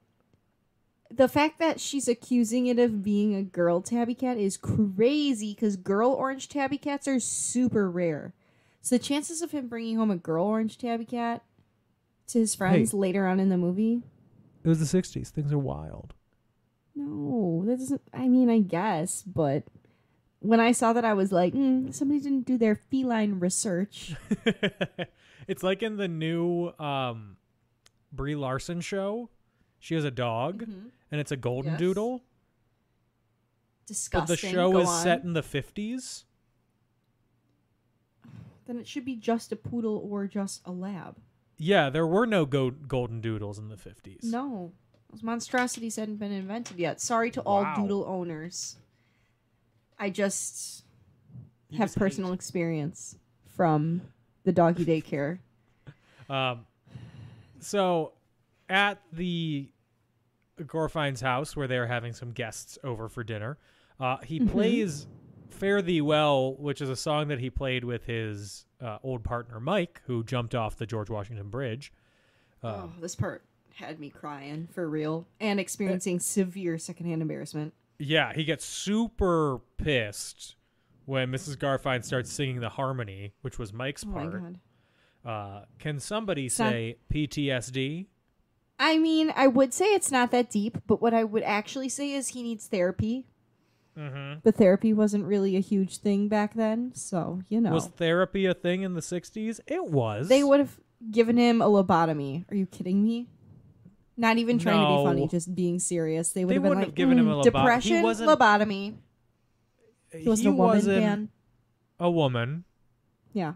G: the fact that she's accusing it of being a girl tabby cat is crazy because girl orange tabby cats are super rare. So the chances of him bringing home a girl orange tabby cat to his friends later on in the movie.
F: It was the 60s. Things are wild.
G: No, that doesn't. I mean, I guess, but when I saw that, I was like, somebody didn't do their feline research.
F: It's like in the new Brie Larson show. She has a dog, and it's a golden doodle.
G: Disgusting.
F: But the show is set in the 50s.
G: Then it should be just a poodle or just a lab.
F: Yeah, there were no golden doodles in the 50s.
G: No. Those monstrosities hadn't been invented yet. Sorry to all doodle owners. I just have personal experience from the doggy daycare.
F: So at the Gorfine's house where they're having some guests over for dinner, he plays Fare Thee Well, which is a song that he played with his old partner Mike, who jumped off the George Washington Bridge.
G: This part had me crying for real and experiencing severe secondhand embarrassment.
F: Yeah, he gets super pissed when Mrs. Garfine starts singing the harmony, which was Mike's part.
G: My God.
F: Can somebody say PTSD?
G: I mean, I would say it's not that deep, but what I would actually say is he needs therapy. But therapy wasn't really a huge thing back then, so, you know.
F: Was therapy a thing in the 60s? It was.
G: They would have given him a lobotomy. Are you kidding me? Not even trying to be funny, just being serious. They would have been like,
F: given him a
G: depression, lobotomy. He wasn't a woman, man.
F: A woman.
G: Yeah.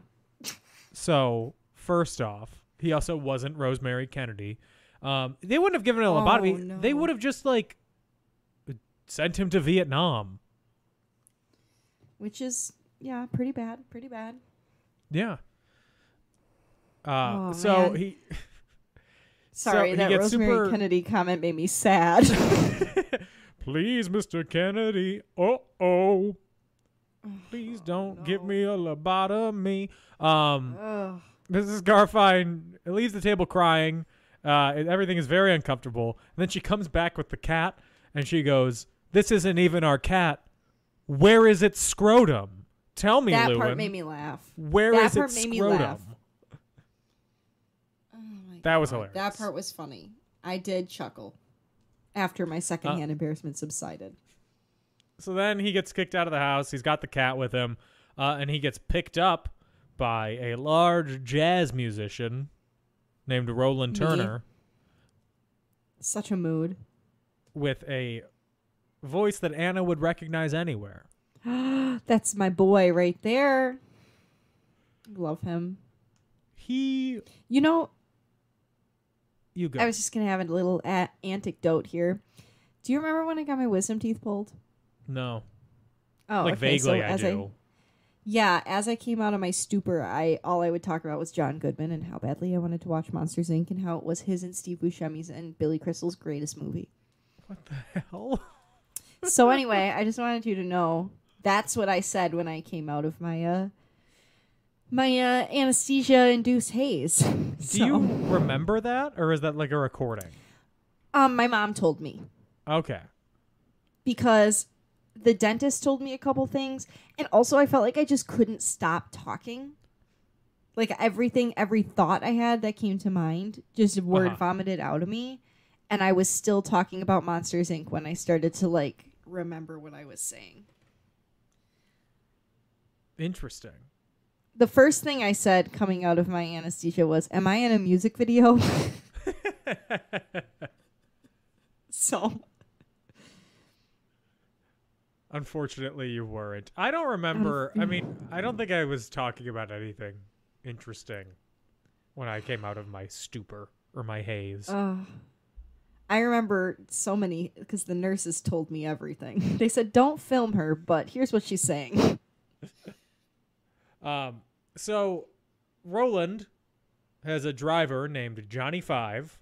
F: So, first off, he also wasn't Rosemary Kennedy. They wouldn't have given him a lobotomy.
G: No.
F: They would have just, like, sent him to Vietnam.
G: Which is, yeah, pretty bad. Pretty bad.
F: Yeah. So
G: man.
F: he...
G: Sorry, that Rosemary Kennedy comment made me sad.
F: Please, Mr. Kennedy. Oh. Please don't give me a lobotomy. Mrs. Garfine leaves the table crying. Everything is very uncomfortable. And then she comes back with the cat, and she goes, "This isn't even our cat. Where is its scrotum? Tell me,
G: That
F: Llewyn.
G: part made me laugh.
F: Where
G: That
F: is
G: part
F: its
G: made me
F: scrotum?"
G: laugh. Oh my
F: That was
G: God.
F: hilarious.
G: That part was funny. I did chuckle after my secondhand embarrassment subsided.
F: So then he gets kicked out of the house. He's got the cat with him, and he gets picked up by a large jazz musician named Roland Turner
G: Such a mood.
F: with a voice that Anna would recognize anywhere.
G: That's my boy right there. Love him.
F: You
G: You
F: go.
G: I was just going to have a little anecdote here. Do you remember when I got my wisdom teeth pulled?
F: No.
G: Oh,
F: Like
G: okay.
F: vaguely
G: So
F: I do.
G: as I came out of my stupor, all I would talk about was John Goodman and how badly I wanted to watch Monsters, Inc. and how it was his and Steve Buscemi's and Billy Crystal's greatest movie.
F: What the hell?
G: So anyway, I just wanted you to know that's what I said when I came out of my anesthesia-induced haze.
F: Do you remember that, or is that like a recording?
G: My mom told me.
F: Okay.
G: Because the dentist told me a couple things, and also I felt like I just couldn't stop talking. Like every thought I had that came to mind, just word vomited out of me, and I was still talking about Monsters, Inc. when I started to like remember what I was saying.
F: Interesting.
G: The first thing I said coming out of my anesthesia was, "Am I in a music video?" So...
F: Unfortunately, you weren't. I don't remember. I mean, I don't think I was talking about anything interesting when I came out of my stupor or my haze.
G: I remember so many because the nurses told me everything. They said, don't film her, but here's what she's saying.
F: So Roland has a driver named Johnny Five.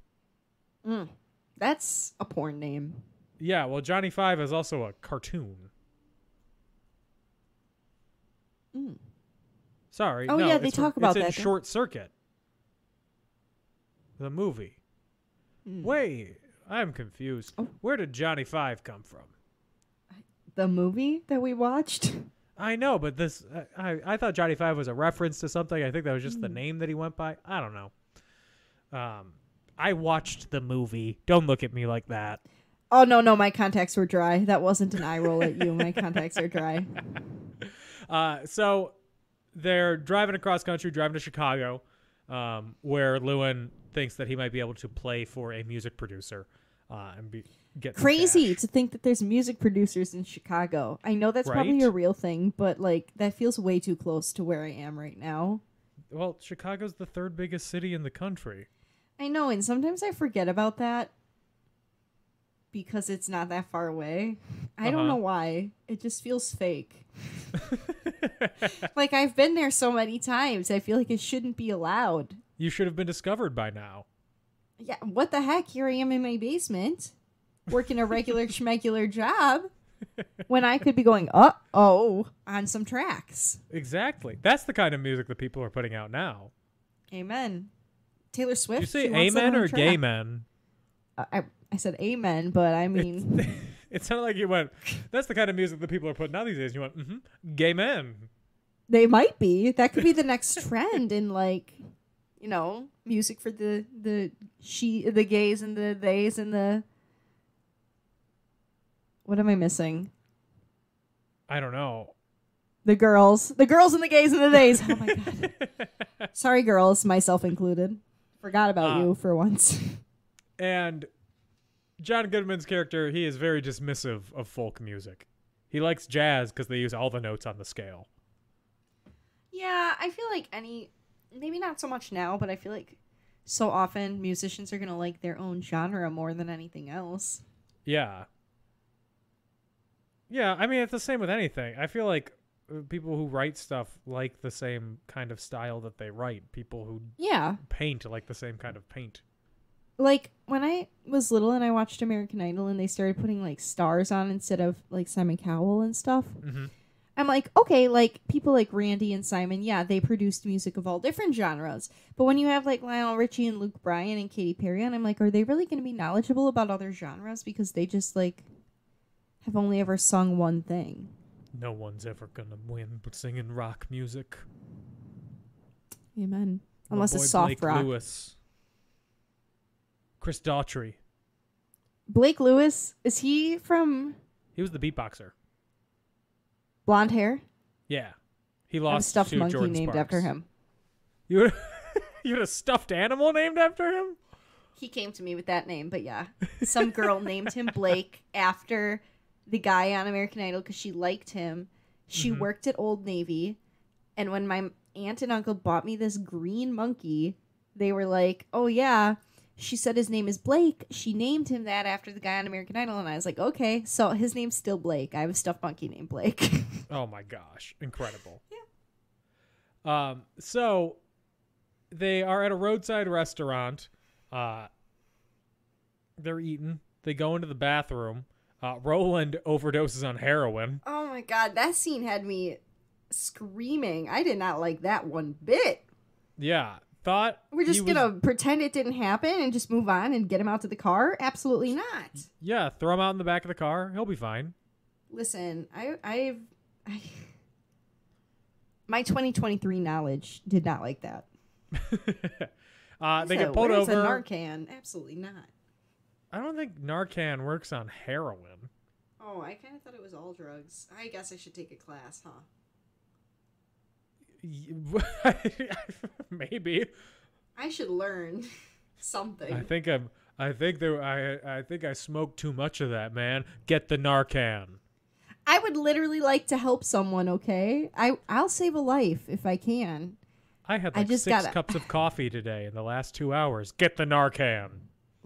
G: That's a porn name.
F: Yeah, well, Johnny Five is also a cartoon. Sorry.
G: Oh,
F: no,
G: yeah, they talk about
F: it's
G: that.
F: in Short Circuit. The movie. Wait, I'm confused. Where did Johnny Five come from?
G: The movie that we watched?
F: I know, but this I thought Johnny Five was a reference to something. I think that was just the name that he went by. I don't know. I watched the movie. Don't look at me like that.
G: Oh, no, my contacts were dry. That wasn't an eye roll at you. My contacts are dry.
F: So they're driving across country, driving to Chicago, where Llewyn thinks that he might be able to play for a music producer and get some
G: Crazy
F: cash.
G: to think that there's music producers in Chicago. I know that's probably
F: Right?
G: a real thing, but like that feels way too close to where I am right now.
F: Well, Chicago's the third biggest city in the country.
G: I know, and sometimes I forget about that because it's not that far away. I don't know why. It just feels fake. Like I've been there so many times. I feel like it shouldn't be allowed.
F: You should have been discovered by now.
G: Yeah, what the heck? Here I am in my basement working a regular schmegular job when I could be going, on some tracks.
F: Exactly. That's the kind of music that people are putting out now.
G: Amen. Taylor Swift.
F: Did you say
G: she wants that
F: amen
G: on
F: or
G: track.
F: gay men?
G: I said amen, but I mean,
F: It sounded like you went, that's the kind of music that people are putting out these days. You went, gay men.
G: they might be. That could be the next trend in like, you know, music for the gays and the theys and the. What am I missing?
F: I don't know.
G: The girls and the gays and the theys. Oh my god. Sorry, girls, myself included. Forgot about you for once.
F: And John Goodman's character, he is very dismissive of folk music. He likes jazz because they use all the notes on the scale.
G: Yeah, I feel like maybe not so much now, but I feel like so often musicians are going to like their own genre more than anything else.
F: Yeah. Yeah, I mean, it's the same with anything. I feel like people who write stuff like the same kind of style that they write. People who paint like the same kind of paint.
G: Like, when I was little and I watched American Idol and they started putting, like, stars on instead of, like, Simon Cowell and stuff, I'm like, okay, like, people like Randy and Simon, yeah, they produced music of all different genres. But when you have, like, Lionel Richie and Luke Bryan and Katy Perry on, I'm like, are they really going to be knowledgeable about other genres? Because they just, like, have only ever sung one thing.
F: No one's ever going to win but singing rock music.
G: Amen.
F: My
G: Unless
F: boy
G: it's soft
F: Blake
G: rock.
F: Lewis. Chris Daughtry.
G: Blake Lewis, is he from
F: He was the beatboxer.
G: Blonde Hair?
F: Yeah. He
G: I have a
F: lost
G: stuffed
F: to
G: monkey
F: Jordan
G: named
F: Sparks.
G: after him.
F: You had a stuffed animal named after him?
G: He came to me with that name, but yeah. Some girl named him Blake after the guy on American Idol because she liked him. She worked at Old Navy. And when my aunt and uncle bought me this green monkey, they were like, oh yeah, she said his name is Blake. She named him that after the guy on American Idol. And I was like, okay, so his name's still Blake. I have a stuffed monkey named Blake.
F: Oh my gosh. Incredible. Yeah. So they are at a roadside restaurant. They're eating. They go into the bathroom. Roland overdoses on heroin.
G: Oh my god, that scene had me screaming. I did not like that one bit.
F: Yeah. Thought
G: We're just gonna pretend it didn't happen and just move on and get him out to the car? Absolutely not.
F: Yeah, throw him out in the back of the car. He'll be fine.
G: Listen, I my 2023 knowledge did not like that.
F: They get pulled
G: Where's
F: over.
G: a Narcan? Absolutely not.
F: I don't think Narcan works on heroin.
G: Oh, I kind of thought it was all drugs. I guess I should take a class, huh?
F: Maybe.
G: I should learn something.
F: I think I smoked too much of that, man. Get the Narcan.
G: I would literally like to help someone, okay? I'll save a life if I can.
F: I had like 6 cups of coffee today in the last 2 hours. Get the Narcan.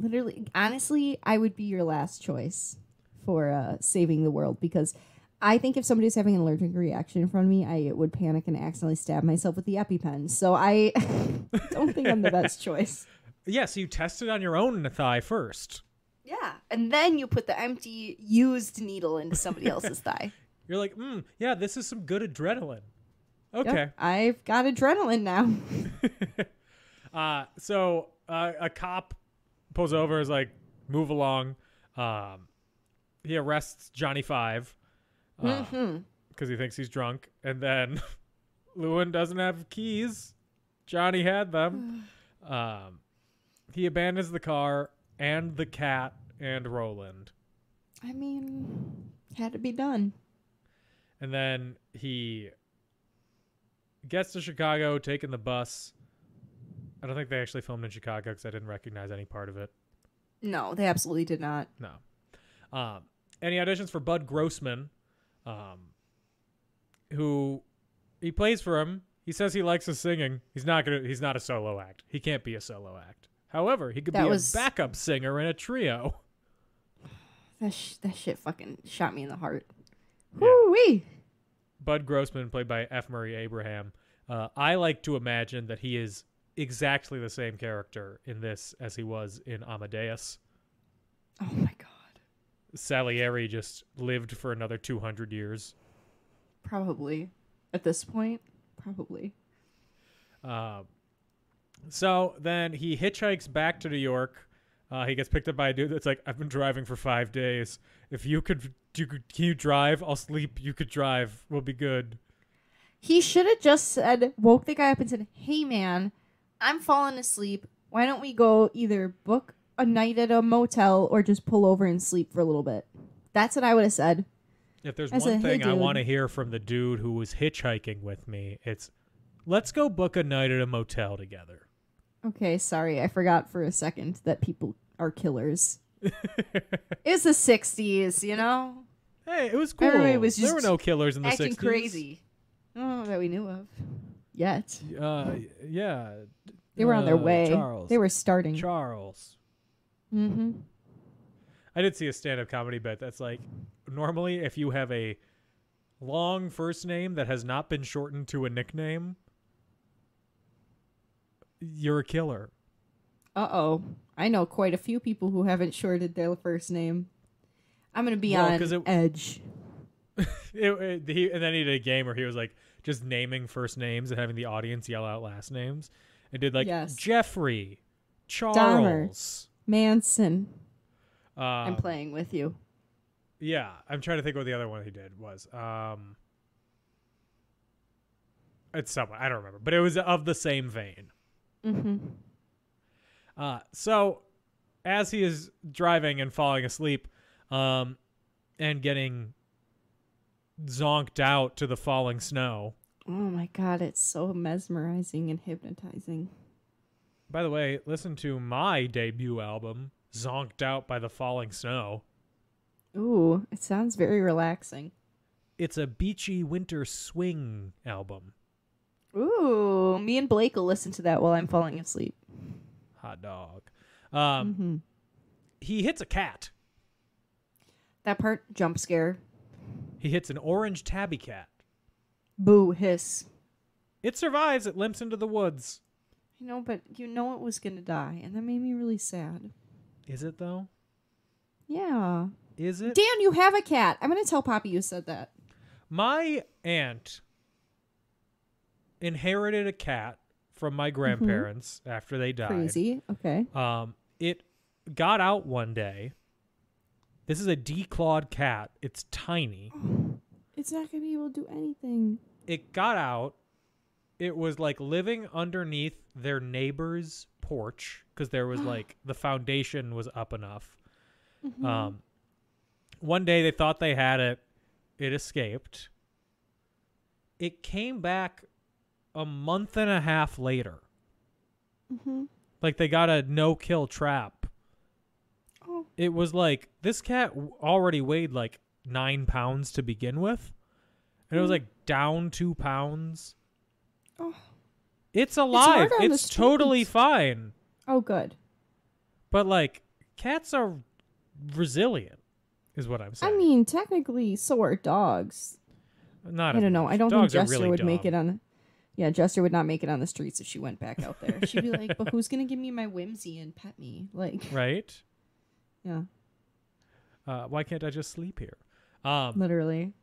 G: Literally, honestly, I would be your last choice for saving the world, because I think if somebody's having an allergic reaction in front of me, I would panic and accidentally stab myself with the EpiPen. So I don't think I'm the best choice.
F: Yeah, so you tested on your own thigh first.
G: Yeah, and then you put the empty, used needle into somebody else's thigh.
F: You're like, yeah, this is some good adrenaline. Okay.
G: Yep, I've got adrenaline now.
F: So a cop pulls over, is like, move along. He arrests Johnny Five because he thinks he's drunk. And then Llewyn doesn't have keys. Johnny had them. He abandons the car and the cat and Roland.
G: I mean, had to be done.
F: And then he gets to Chicago, taking the bus. I don't think they actually filmed in Chicago because I didn't recognize any part of it.
G: No, they absolutely did not.
F: No. And he auditions for Bud Grossman, who he plays for him. He says he likes his singing. He's not a solo act. He can't be a solo act. However, he could be a backup singer in a trio.
G: That shit fucking shot me in the heart.
F: Yeah.
G: Woo-wee.
F: Bud Grossman, played by F. Murray Abraham. I like to imagine that he is exactly the same character in this as he was in Amadeus.
G: Oh my god.
F: Salieri just lived for another 200 years.
G: Probably. At this point, probably.
F: So then he hitchhikes back to New York. He gets picked up by a dude that's like, I've been driving for 5 days. If can you drive? I'll sleep. You could drive. We'll be good.
G: He should have just woke the guy up and said, hey man, I'm falling asleep. Why don't we go either book a night at a motel or just pull over and sleep for a little bit? That's what I would have said.
F: If there's one thing I want to hear from the dude who was hitchhiking with me, it's, let's go book a night at a motel together.
G: Okay, sorry. I forgot for a second that people are killers. It's the 60s, you know?
F: Hey, it was cool.
G: Everybody was just
F: there were no killers in the 60s.
G: acting crazy. Oh, that we knew of. Yet.
F: Yeah.
G: They were on their way.
F: Charles.
G: They were starting.
F: Charles.
G: Mm-hmm.
F: I did see a stand-up comedy bit that's like, normally if you have a long first name that has not been shortened to a nickname, you're a killer.
G: Uh-oh. I know quite a few people who haven't shorted their first name. I'm going to be on edge.
F: And then he did a game where he was like just naming first names and having the audience yell out last names. And did like Jeffrey, Charles.
G: Dahmer, Manson. I'm playing with you.
F: Yeah. I'm trying to think what the other one he did was. It's someone. I don't remember. But it was of the same vein.
G: Mm-hmm.
F: So as he is driving and falling asleep and getting zonked out to the falling snow.
G: Oh my god, it's so mesmerizing and hypnotizing.
F: By the way, listen to my debut album, Zonked Out by the Falling Snow.
G: Ooh, it sounds very relaxing.
F: It's a beachy winter swing album.
G: Ooh, me and Blake will listen to that while I'm falling asleep.
F: Hot dog. He hits a cat.
G: That part, jump scare.
F: He hits an orange tabby cat.
G: Boo, hiss.
F: It survives. It limps into the woods.
G: I know, but you know it was going to die, and that made me really sad.
F: Is it, though?
G: Yeah.
F: Is it?
G: Dan, you have a cat. I'm going to tell Poppy you said that.
F: My aunt inherited a cat from my grandparents after they died.
G: Crazy. Okay.
F: It got out one day. This is a declawed cat. It's tiny.
G: It's not going to be able to do anything.
F: It got out. It was like living underneath their neighbor's porch because there was like the foundation was up enough. One day they thought they had it. It escaped. It came back a month and a half later. Like they got a no-kill trap.
G: Oh.
F: It was like this cat already weighed like 9 pounds to begin with. And it was like down 2 pounds.
G: Oh.
F: It's alive.
G: It's
F: totally fine.
G: Oh, good.
F: But like Cats are resilient, is what I'm saying.
G: I mean, technically, so are dogs.
F: Not
G: I
F: as
G: don't know.
F: much.
G: I don't
F: Dogs
G: think
F: are
G: Jester
F: really
G: would make
F: dumb.
G: it on. Yeah, Jester would not make it on the streets if she went back out there. She'd be like, "But who's gonna give me my whimsy and pet me?" Like,
F: Right?
G: yeah,
F: Why can't I just sleep here?
G: literally.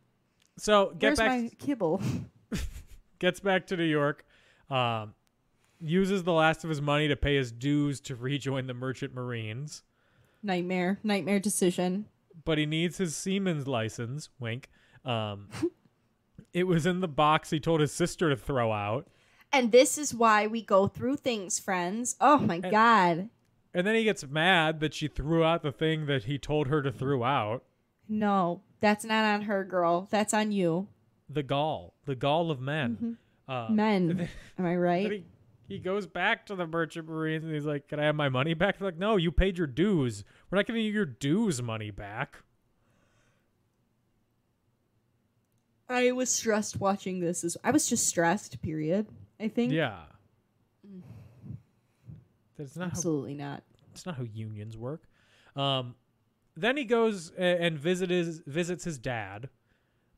F: So
G: Where's my kibble?
F: gets back to New York, uses the last of his money to pay his dues to rejoin the Merchant Marines,
G: Nightmare decision.
F: but he needs his seaman's license. Wink. It was in the box he told his sister to throw out.
G: And this is why we go through things, friends. Oh my God.
F: And then he gets mad that she threw out the thing that he told her to throw out.
G: No, that's not on her, girl. That's on you.
F: The gall of men.
G: Men. Am I
F: Then
G: right?
F: he goes back to the Merchant Marines and he's like, "Can I have my money back?" They're like, "No, you paid your dues. We're not giving you your dues money back."
G: I was stressed watching this. I was just stressed, period. I think.
F: Yeah. That's not
G: Absolutely not.
F: It's not how unions work. Then he goes and visits his dad.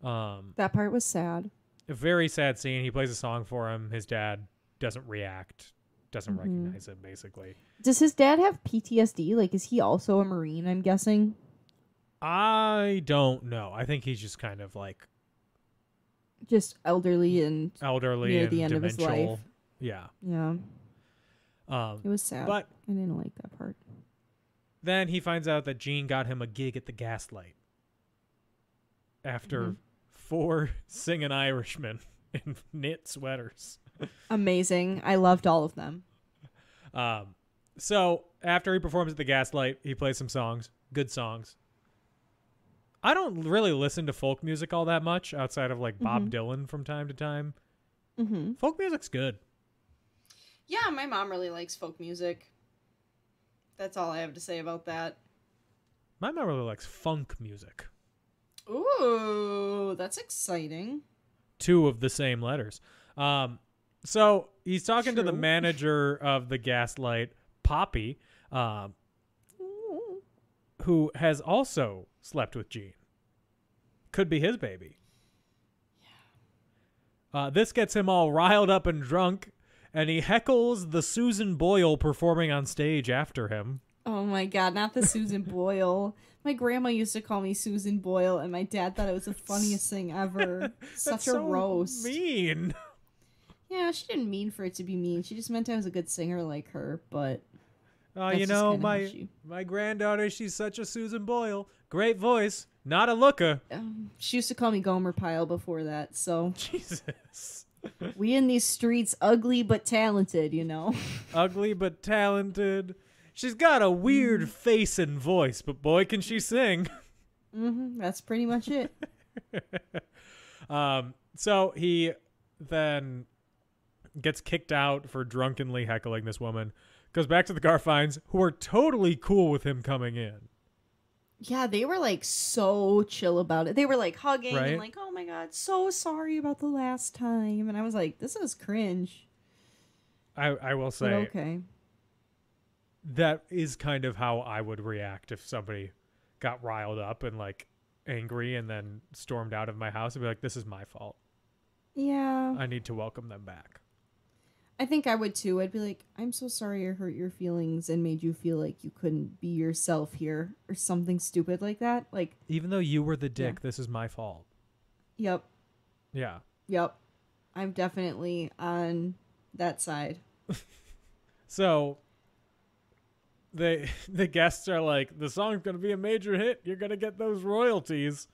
G: That part was sad.
F: A very sad scene. He plays a song for him. His dad doesn't react, doesn't recognize him, basically.
G: Does his dad have PTSD? Like, is he also a Marine, I'm guessing?
F: I don't know. I think he's just kind of like
G: Just elderly and
F: elderly
G: near
F: and
G: the end of his
F: demential.
G: life.
F: Yeah.
G: Yeah. It was sad.
F: But
G: I didn't like that part.
F: then he finds out that Jean got him a gig at the Gaslight after 4 singing Irishmen in knit sweaters.
G: Amazing. I loved all of them.
F: So after he performs at the Gaslight, he plays some songs, good songs. I don't really listen to folk music all that much outside of like Bob Dylan from time to time. Folk music's good.
G: Yeah, my mom really likes folk music. That's all I have to say about that.
F: My mom really likes funk music.
G: Ooh, that's exciting.
F: 2 of the same letters. So he's talking to the
G: True.
F: manager of the Gaslight, Poppy, who has also slept with Jean. Could be his baby. Yeah. This gets him all riled up and drunk, and he heckles the Susan Boyle performing on stage after him.
G: Oh my God, not the Susan Boyle. My grandma used to call me Susan Boyle, and my dad thought it was the funniest thing ever. Such
F: That's
G: a
F: so
G: roast.
F: mean.
G: Yeah, she didn't mean for it to be mean. She just meant I was a good singer like her, but
F: Oh,
G: That's
F: you
G: just
F: know,
G: kinda how she-
F: my granddaughter, she's such a Susan Boyle. Great voice, not a looker.
G: she used to call me Gomer Pyle before that, so
F: Jesus.
G: we in these streets ugly but talented, you know?
F: Ugly but talented. She's got a weird face and voice, but boy, can she sing.
G: That's pretty much it.
F: So he then gets kicked out for drunkenly heckling this woman, goes back to the Garfines, who are totally cool with him coming in.
G: Yeah, they were like so chill about it. They were like hugging
F: Right?
G: and like, oh my God, so sorry about the last time. And I was like, this is cringe.
F: I will
G: But
F: say
G: okay.
F: that is kind of how I would react if somebody got riled up and like angry and then stormed out of my house. I'd be like, this is my fault.
G: Yeah.
F: I need to welcome them back.
G: I think I would too. I'd be like, I'm so sorry I hurt your feelings and made you feel like you couldn't be yourself here or something stupid like that. Like,
F: Even though you were the dick, this is my fault.
G: yep.
F: Yeah.
G: Yep. I'm definitely on that side.
F: So the guests are like, the song's going to be a major hit. You're going to get those royalties.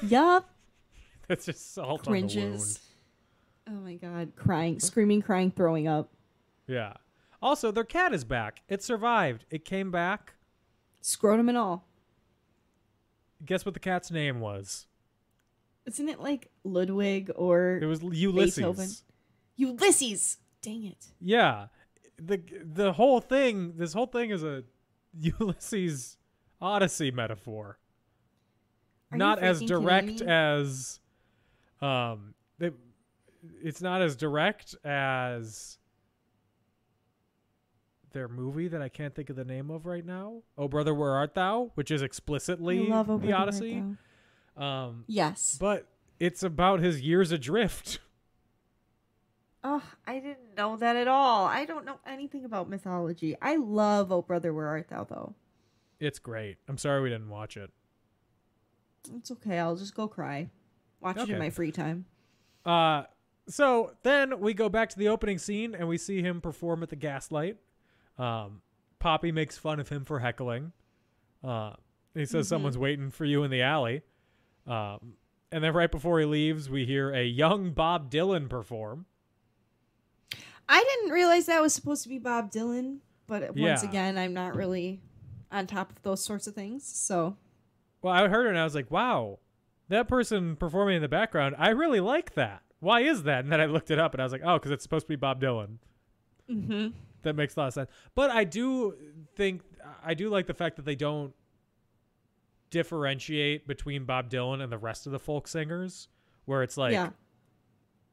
G: Yup.
F: That's just salt on the wound.
G: Cringes. Oh my God. Crying, screaming, crying, throwing up.
F: Yeah. Also, their cat is back. It survived. It came back.
G: Scrotum and all.
F: Guess what the cat's name was?
G: Isn't it like Ludwig or
F: It was Ulysses.
G: Beethoven? Ulysses. Dang it.
F: Yeah. The whole thing, this whole thing is a Ulysses Odyssey metaphor.
G: Are you
F: Not as
G: freaking
F: direct
G: kidding me?
F: as it's not as direct as their movie that I can't think of the name of right now. Oh Brother, Where Art Thou? Which is explicitly
G: I love Oh
F: the
G: Brother, Where Art
F: Odyssey.
G: Yes.
F: But it's about his years adrift.
G: Oh, I didn't know that at all. I don't know anything about mythology. I love Oh Brother, Where Art Thou, though.
F: It's great. I'm sorry we didn't watch it.
G: It's okay. I'll just go cry. Watch it in my free time.
F: So then we go back to the opening scene and we see him perform at the Gaslight. Poppy makes fun of him for heckling. He says someone's waiting for you in the alley. And then right before he leaves, we hear a young Bob Dylan perform.
G: I didn't realize that was supposed to be Bob Dylan, but once
F: Yeah.
G: again, I'm not really on top of those sorts of things. So,
F: Well, I heard it and I was like, wow, that person performing in the background, I really like that. Why is that? And then I looked it up and I was like, oh, because it's supposed to be Bob Dylan.
G: mm-hmm.
F: That makes a lot of sense. But I do like the fact that they don't differentiate between Bob Dylan and the rest of the folk singers, where it's like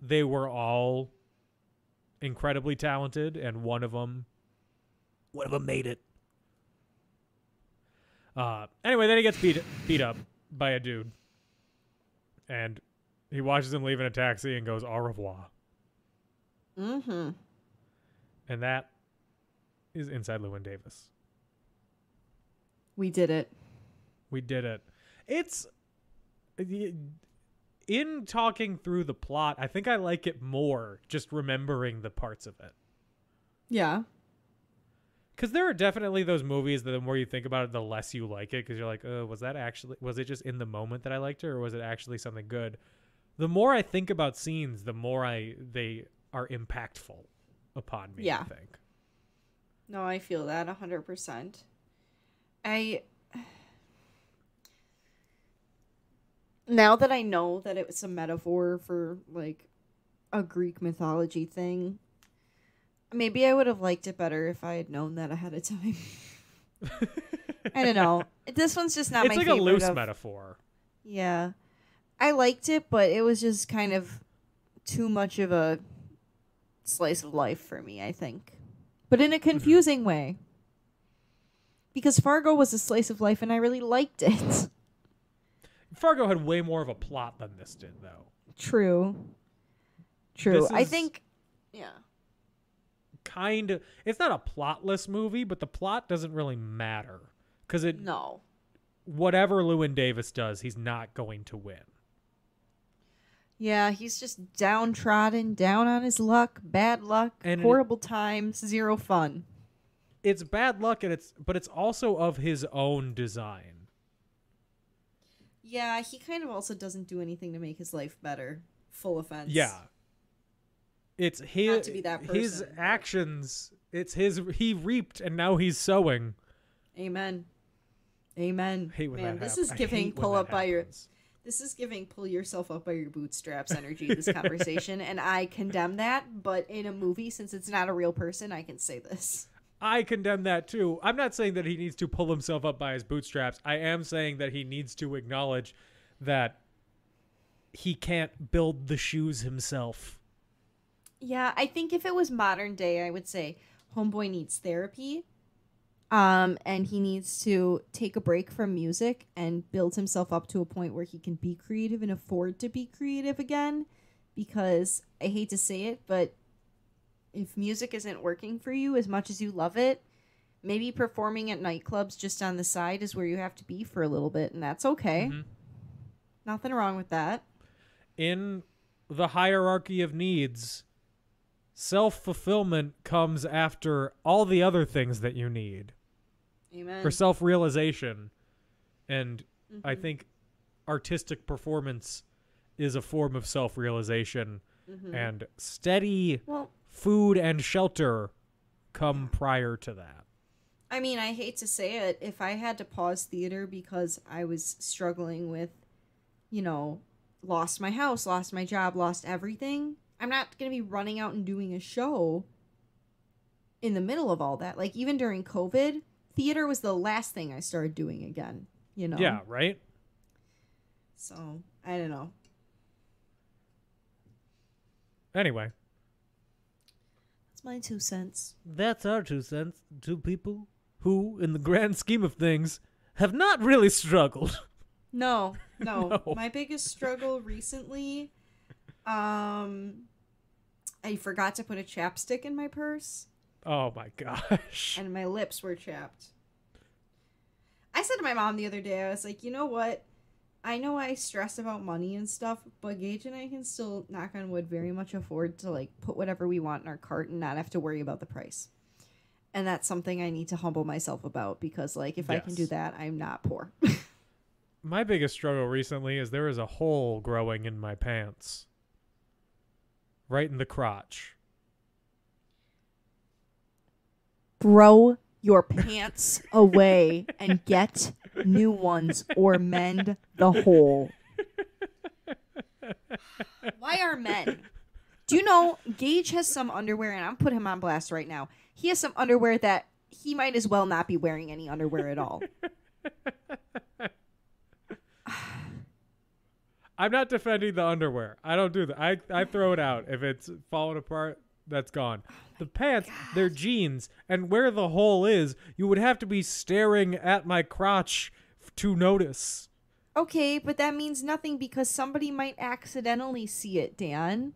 F: they were all incredibly talented and one of them made it. Anyway, then he gets beat up by a dude, and he watches him leave in a taxi and goes au revoir.
G: Mm-hmm.
F: And that is Inside Llewyn Davis.
G: We did it.
F: We did it. It's in talking through the plot, I think I like it more just remembering the parts of it.
G: Yeah.
F: Because there are definitely those movies that the more you think about it, the less you like it. Because you're like, was it just in the moment that I liked it, or was it actually something good? The more I think about scenes, the more they are impactful upon me, I think.
G: No, I feel that 100%. Now that I know that it was a metaphor for, like, a Greek mythology thing, maybe I would have liked it better if I had known that ahead of time. I don't know. This one's just not my favorite.
F: It's like a loose metaphor.
G: Yeah. I liked it, but it was just kind of too much of a slice of life for me, I think. But in a confusing way. Because Fargo was a slice of life and I really liked it.
F: Fargo had way more of a plot than this did, though.
G: True. I think,
F: kind of, it's not a plotless movie, but the plot doesn't really matter. Because whatever Llewyn Davis does, he's not going to win.
G: Yeah, he's just downtrodden, down on his luck, bad luck,
F: and
G: horrible times, zero fun.
F: It's bad luck, but it's also of his own design.
G: Yeah, he kind of also doesn't do anything to make his life better. Full offense.
F: Yeah. It's his,
G: not to be that person,
F: his actions. It's he reaped and now he's sowing.
G: Amen.
F: Hate when
G: Man,
F: that
G: this is giving this is giving pull yourself up by your bootstraps energy, this conversation, and I condemn that, but in a movie, since it's not a real person, I can say this.
F: I condemn that too. I'm not saying that he needs to pull himself up by his bootstraps. I am saying that he needs to acknowledge that he can't build the shoes himself.
G: Yeah, I think if it was modern day, I would say homeboy needs therapy. And he needs to take a break from music and build himself up to a point where he can be creative and afford to be creative again. Because I hate to say it, but if music isn't working for you as much as you love it, maybe performing at nightclubs just on the side is where you have to be for a little bit, and that's okay. Mm-hmm. Nothing wrong with that. In
F: the hierarchy of needs, self-fulfillment comes after all the other things that you need.
G: Amen.
F: For self-realization. And I think artistic performance is a form of self-realization. And steady food and shelter come prior to that.
G: I mean, I hate to say it, if I had to pause theater because I was struggling with, lost my house, lost my job, lost everything, I'm not going to be running out and doing a show in the middle of all that. Like, even during COVID, theater was the last thing I started doing again,
F: Yeah, right?
G: So, I don't know.
F: Anyway.
G: It's my 2 cents.
F: That's our 2 cents. 2 people who, in the grand scheme of things, have not really struggled.
G: No.
F: No.
G: My biggest struggle recently, I forgot to put a chapstick in my purse,
F: Oh my gosh.
G: and my lips were chapped. I said to my mom the other day, I was like, you know what? I know I stress about money and stuff, but Gage and I can still, knock on wood, very much afford to like put whatever we want in our cart and not have to worry about the price. And that's something I need to humble myself about, because like if I can do
F: Yes.
G: that, I'm not poor.
F: My biggest struggle recently is there is a hole growing in my pants. Right in the crotch.
G: Throw your pants away and get new ones or mend the hole. Why are men? Do you know Gage has some underwear, and I'm put him on blast right now. He has some underwear that he might as well not be wearing any underwear at all.
F: I'm not defending the underwear. I don't do that. I throw it out. If it's falling apart, that's gone. The pants, they're jeans, and where the hole is, you would have to be staring at my crotch to notice.
G: Okay, but that means nothing because somebody might accidentally see it, Dan.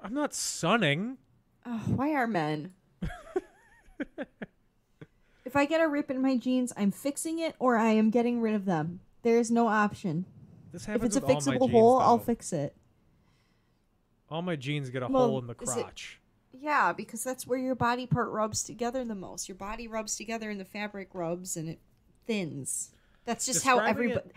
F: I'm not sunning.
G: Oh, why are men? If I get a rip in my jeans, I'm fixing it or I am getting rid of them. There is no option.
F: This
G: If
F: happens
G: it's a
F: with all my
G: fixable
F: jeans,
G: hole, I'll
F: though.
G: fix it.
F: All my jeans get a
G: Well,
F: hole in the
G: is it-
F: crotch.
G: Yeah, because that's where your body part rubs together the most. Your body rubs together and the fabric rubs and it thins. That's just how everybody...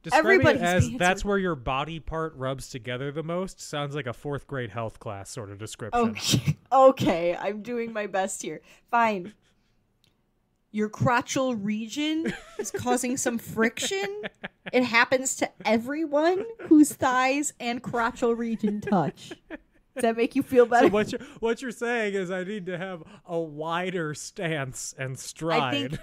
F: Describing
G: everybody's
F: it as
G: being
F: that's
G: answered.
F: where your body part rubs together the most sounds like a 4th grade health class sort of description.
G: Okay, I'm doing my best here. Fine. Your crotchal region is causing some friction. It happens to everyone whose thighs and crotchal region touch. Does that make you feel better?
F: So what you're saying is I need to have a wider stance and stride.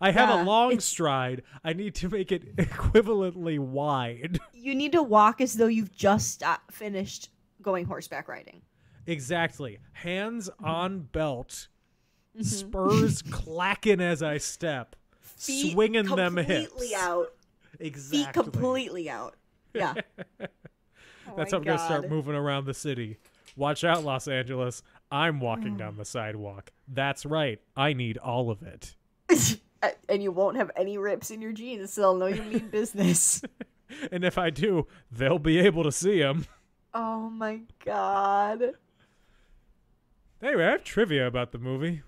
F: I have a long stride. I need to make it equivalently wide.
G: You need to walk as though you've just finished going horseback riding.
F: Exactly. Hands on belt. Spurs clacking as I step.
G: Feet
F: swinging them hips.
G: completely out.
F: Exactly.
G: Feet completely out. Yeah.
F: That's
G: my
F: how I'm going to start
G: God.
F: moving around the city. Watch out, Los Angeles. I'm walking down the sidewalk. That's right. I need all of it.
G: And you won't have any rips in your jeans, so they'll know you mean business.
F: And if I do, they'll be able to see them.
G: Oh my God.
F: Anyway, I have trivia about the movie.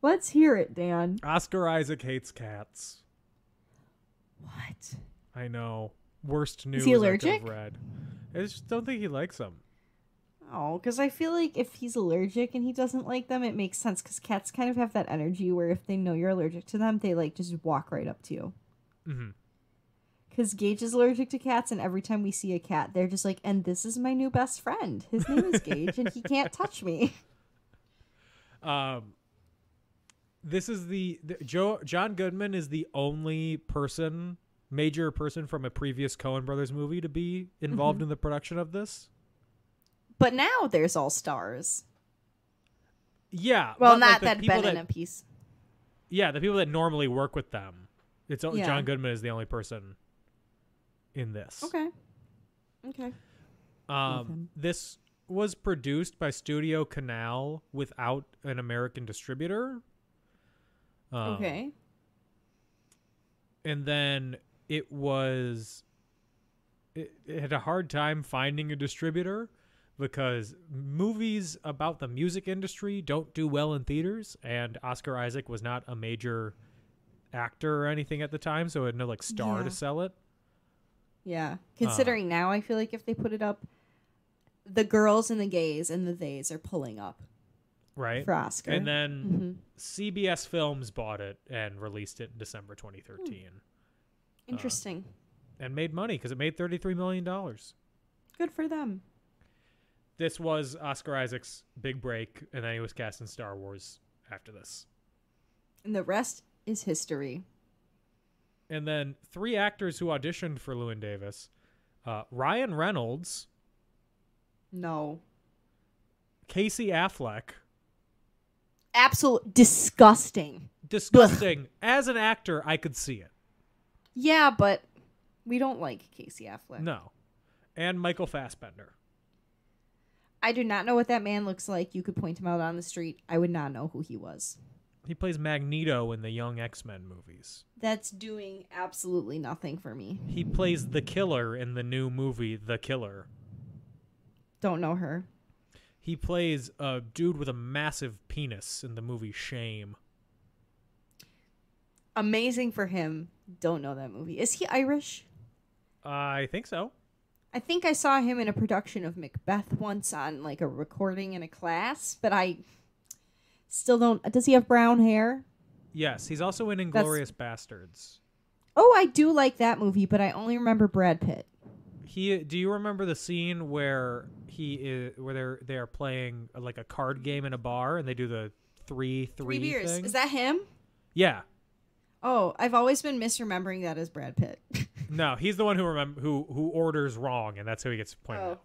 G: Let's hear it, Dan.
F: Oscar Isaac hates cats.
G: What?
F: I know. Worst news
G: he
F: I could
G: allergic?
F: have read. I just don't think he likes them.
G: Oh, because I feel like if he's allergic and he doesn't like them, it makes sense, because cats kind of have that energy where if they know you're allergic to them, they like just walk right up to you.
F: Mm-hmm.
G: Because Gage is allergic to cats, and every time we see a cat, they're just like, and this is my new best friend. His name is Gage, and he can't touch me.
F: This is John Goodman is the only major person from a previous Coen Brothers movie to be involved in the production of this.
G: But now there's all stars.
F: Yeah.
G: Well,
F: but,
G: not
F: like, the
G: that
F: people
G: Ben in a piece.
F: Yeah, the people that normally work with them.
G: Yeah.
F: John Goodman is the only person in this.
G: Okay.
F: This was produced by Studio Canal without an American distributor.
G: Okay.
F: And then it had a hard time finding a distributor because movies about the music industry don't do well in theaters, and Oscar Isaac was not a major actor or anything at the time, so it had no star to sell it.
G: Yeah. Considering now, I feel like if they put it up, the girls and the gays and the theys are pulling up.
F: Right.
G: For Oscar.
F: And then CBS Films bought it and released it in December 2013.
G: Interesting.
F: And made money because it made $33 million.
G: Good for them.
F: This was Oscar Isaac's big break, and then he was cast in Star Wars after this.
G: And the rest is history.
F: And then 3 actors who auditioned for Llewyn Davis. Ryan Reynolds.
G: No.
F: Casey Affleck.
G: absolute disgusting.
F: Disgusting. As an actor, I could see it.
G: Yeah, but we don't like Casey Affleck.
F: No. And Michael Fassbender.
G: I do not know what that man looks like. You could point him out on the street. I would not know who he was.
F: He plays Magneto in the Young X-Men movies.
G: That's doing absolutely nothing for me.
F: He plays the Killer in the new movie, The Killer.
G: Don't know her.
F: He plays a dude with a massive penis in the movie Shame.
G: Amazing for him. Don't know that movie. Is he Irish?
F: I think so.
G: I think I saw him in a production of Macbeth once on like a recording in a class, but I still don't. Does he have brown hair?
F: Yes, he's also in Inglourious Bastards.
G: Oh, I do like that movie, but I only remember Brad Pitt.
F: Do you remember the scene where they're playing like a card game in a bar and they do the three
G: beers
F: thing?
G: Is that him?
F: Yeah.
G: Oh, I've always been misremembering that as Brad Pitt.
F: No, he's the one who orders wrong, and that's who he gets pointed out.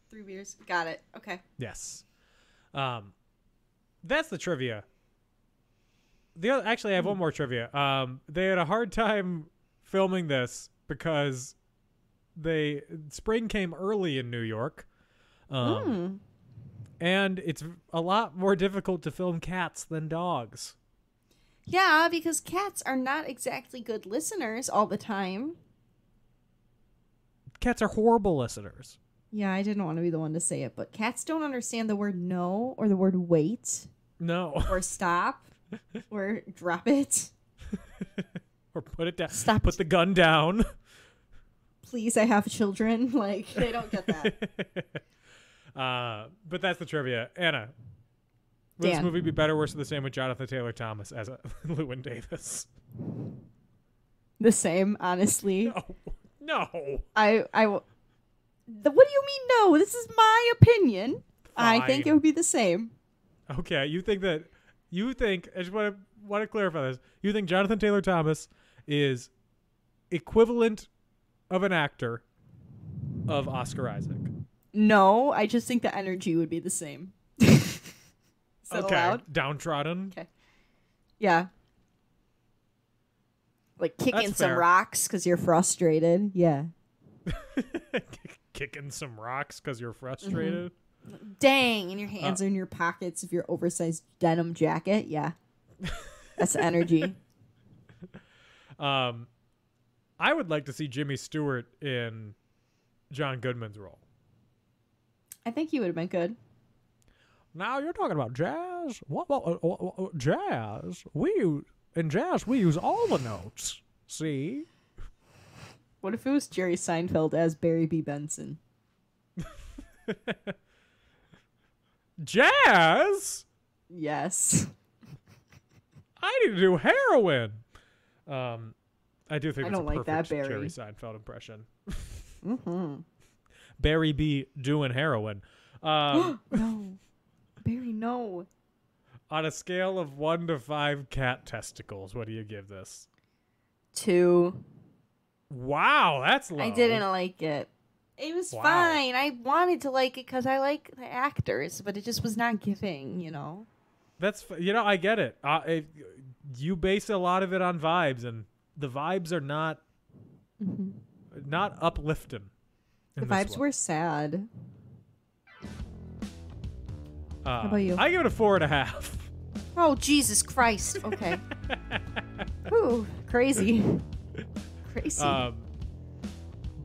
G: 3 beers. Got it. Okay.
F: Yes. That's the trivia. Actually, I have one more trivia. They had a hard time filming this because spring came early in New York. And it's a lot more difficult to film cats than dogs.
G: Yeah, because cats are not exactly good listeners all the time.
F: Cats are horrible listeners.
G: Yeah, I didn't want to be the one to say it, but cats don't understand the word no or the word wait.
F: No.
G: Or stop. Or drop it.
F: Or put it down.
G: Stop.
F: Put the gun down.
G: Please, I have children. Like, they don't get that.
F: But that's the trivia. Anna, would this
G: Dan.
F: movie be better, worse, or the same with Jonathan Taylor Thomas as Llewyn Davis?
G: The same, honestly.
F: No.
G: What do you mean no? This is my opinion.
F: Fine.
G: I think it would be the same.
F: Okay, I just want to clarify this. You think Jonathan Taylor Thomas is equivalent of an actor of Oscar Isaac?
G: No, I just think the energy would be the same. Is that allowed?
F: Downtrodden.
G: Okay. Yeah. Like kicking
F: That's
G: some
F: fair.
G: rocks because you're frustrated. Yeah.
F: Kicking some rocks because you're frustrated.
G: Dang, and your hands are in your pockets of your oversized denim jacket. Yeah. That's energy.
F: I would like to see Jimmy Stewart in John Goodman's role.
G: I think he would have been good.
F: Now you're talking about jazz. What jazz? In jazz we use all the notes. See?
G: What if it was Jerry Seinfeld as Barry B. Benson?
F: Jazz?
G: Yes.
F: I need to do heroin. I do think
G: I
F: it's
G: don't
F: a
G: like
F: perfect
G: that, Barry.
F: Jerry Seinfeld impression. Barry B doing heroin.
G: No. Barry, no.
F: On a scale of 1 to 5 cat testicles, what do you give this?
G: 2.
F: Wow, that's low.
G: I didn't like it. It was
F: Wow.
G: fine. I wanted to like it because I like the actors, but it just was not giving, you know?
F: That's I get it. You base a lot of it on vibes, and the vibes are not uplifting.
G: The vibes were sad. How about you?
F: I give it a 4.5.
G: Oh, Jesus Christ. Okay. Ooh, crazy. Crazy.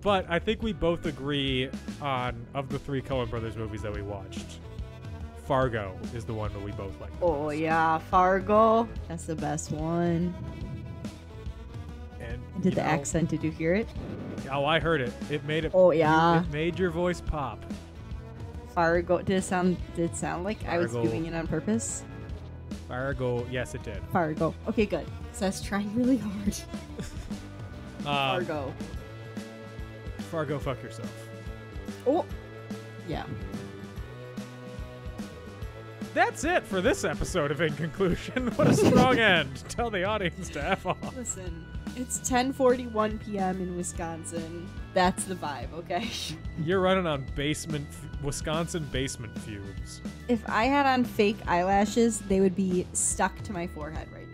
F: But I think we both agree on, of the 3 Coen Brothers movies that we watched, Fargo is the one that we both like.
G: Oh, yeah. Fargo. That's the best one.
F: And
G: Did the accent, did you hear it?
F: Oh, I heard it. It made it.
G: Oh, yeah.
F: It made your voice pop.
G: Fargo. Did it sound like I was
F: Fargo.
G: doing it on purpose?
F: Fargo, yes, it did.
G: Fargo. Okay, good. So I was trying really hard. Fargo.
F: Fargo, fuck yourself.
G: Oh. Yeah.
F: That's it for this episode of In Conclusion. What a strong end. Tell the audience to F off.
G: Listen, it's 10:41 p.m. in Wisconsin. That's the vibe, okay?
F: You're running on Wisconsin basement fumes.
G: If I had on fake eyelashes, they would be stuck to my forehead right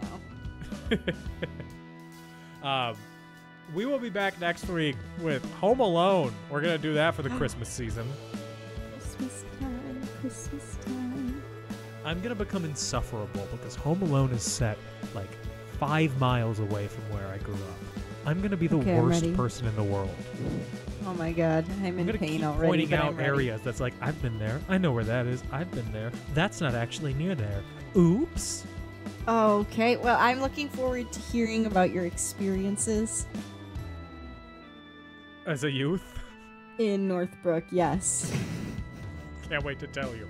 G: now.
F: We will be back next week with Home Alone. We're going to do that for the Christmas season.
G: Christmas time, Christmas time.
F: I'm going to become insufferable because Home Alone is set like 5 miles away from where I grew up. I'm going to be the worst person in the world.
G: Oh my god, I'm in
F: gonna
G: pain
F: keep
G: already.
F: pointing
G: but
F: out
G: I'm ready.
F: areas that's like, I've been there. I know where that is. I've been there. That's not actually near there. Oops.
G: Okay, well, I'm looking forward to hearing about your experiences
F: As a youth.
G: in Northbrook, yes.
F: Can't wait to tell you.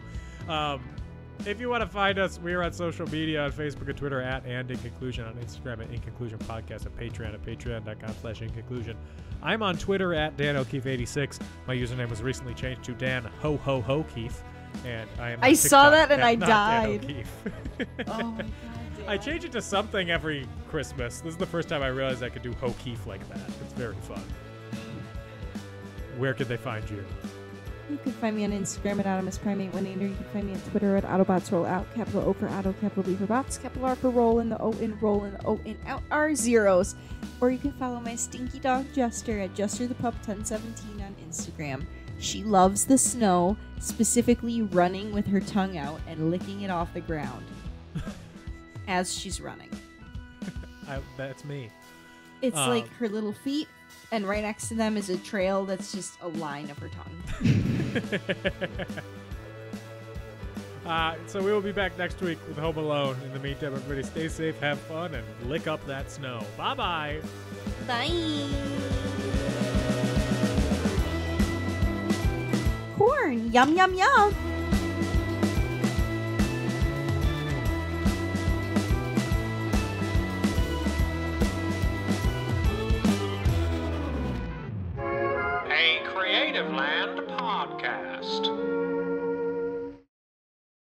F: If you want to find us, we are on social media on Facebook and Twitter @and In Conclusion, on Instagram @In Conclusion Podcast, and Patreon patreon.com/InConclusion. I'm on Twitter @DanO'Keefe86. My username was recently changed to Dan Ho Ho Ho Keefe, and I am. On
G: I saw
F: TikTok
G: that and I
F: @not
G: died.
F: Dan O'Keefe.
G: Oh my god.
F: I change it to something every Christmas. This is the first time I realized I could do Ho Keefe like that. It's very fun. Where could they find you?
G: You can find me on Instagram @AutomusPrime818, or you can find me on Twitter @AutobotsRollOut, capital O for Auto, capital B for Bots, capital R for Roll, and the O in Roll, and the O in Out are zeros. Or you can follow my stinky dog Jester at JesterThePup1017 on Instagram. She loves the snow, specifically running with her tongue out and licking it off the ground as she's running.
F: That's me.
G: It's like her little feet, and right next to them is a trail that's just a line of her tongue.
F: So we will be back next week with Home Alone. In the meantime, everybody stay safe, have fun, and lick up that snow. Bye-bye.
G: Bye. Corn. Yum, yum, yum.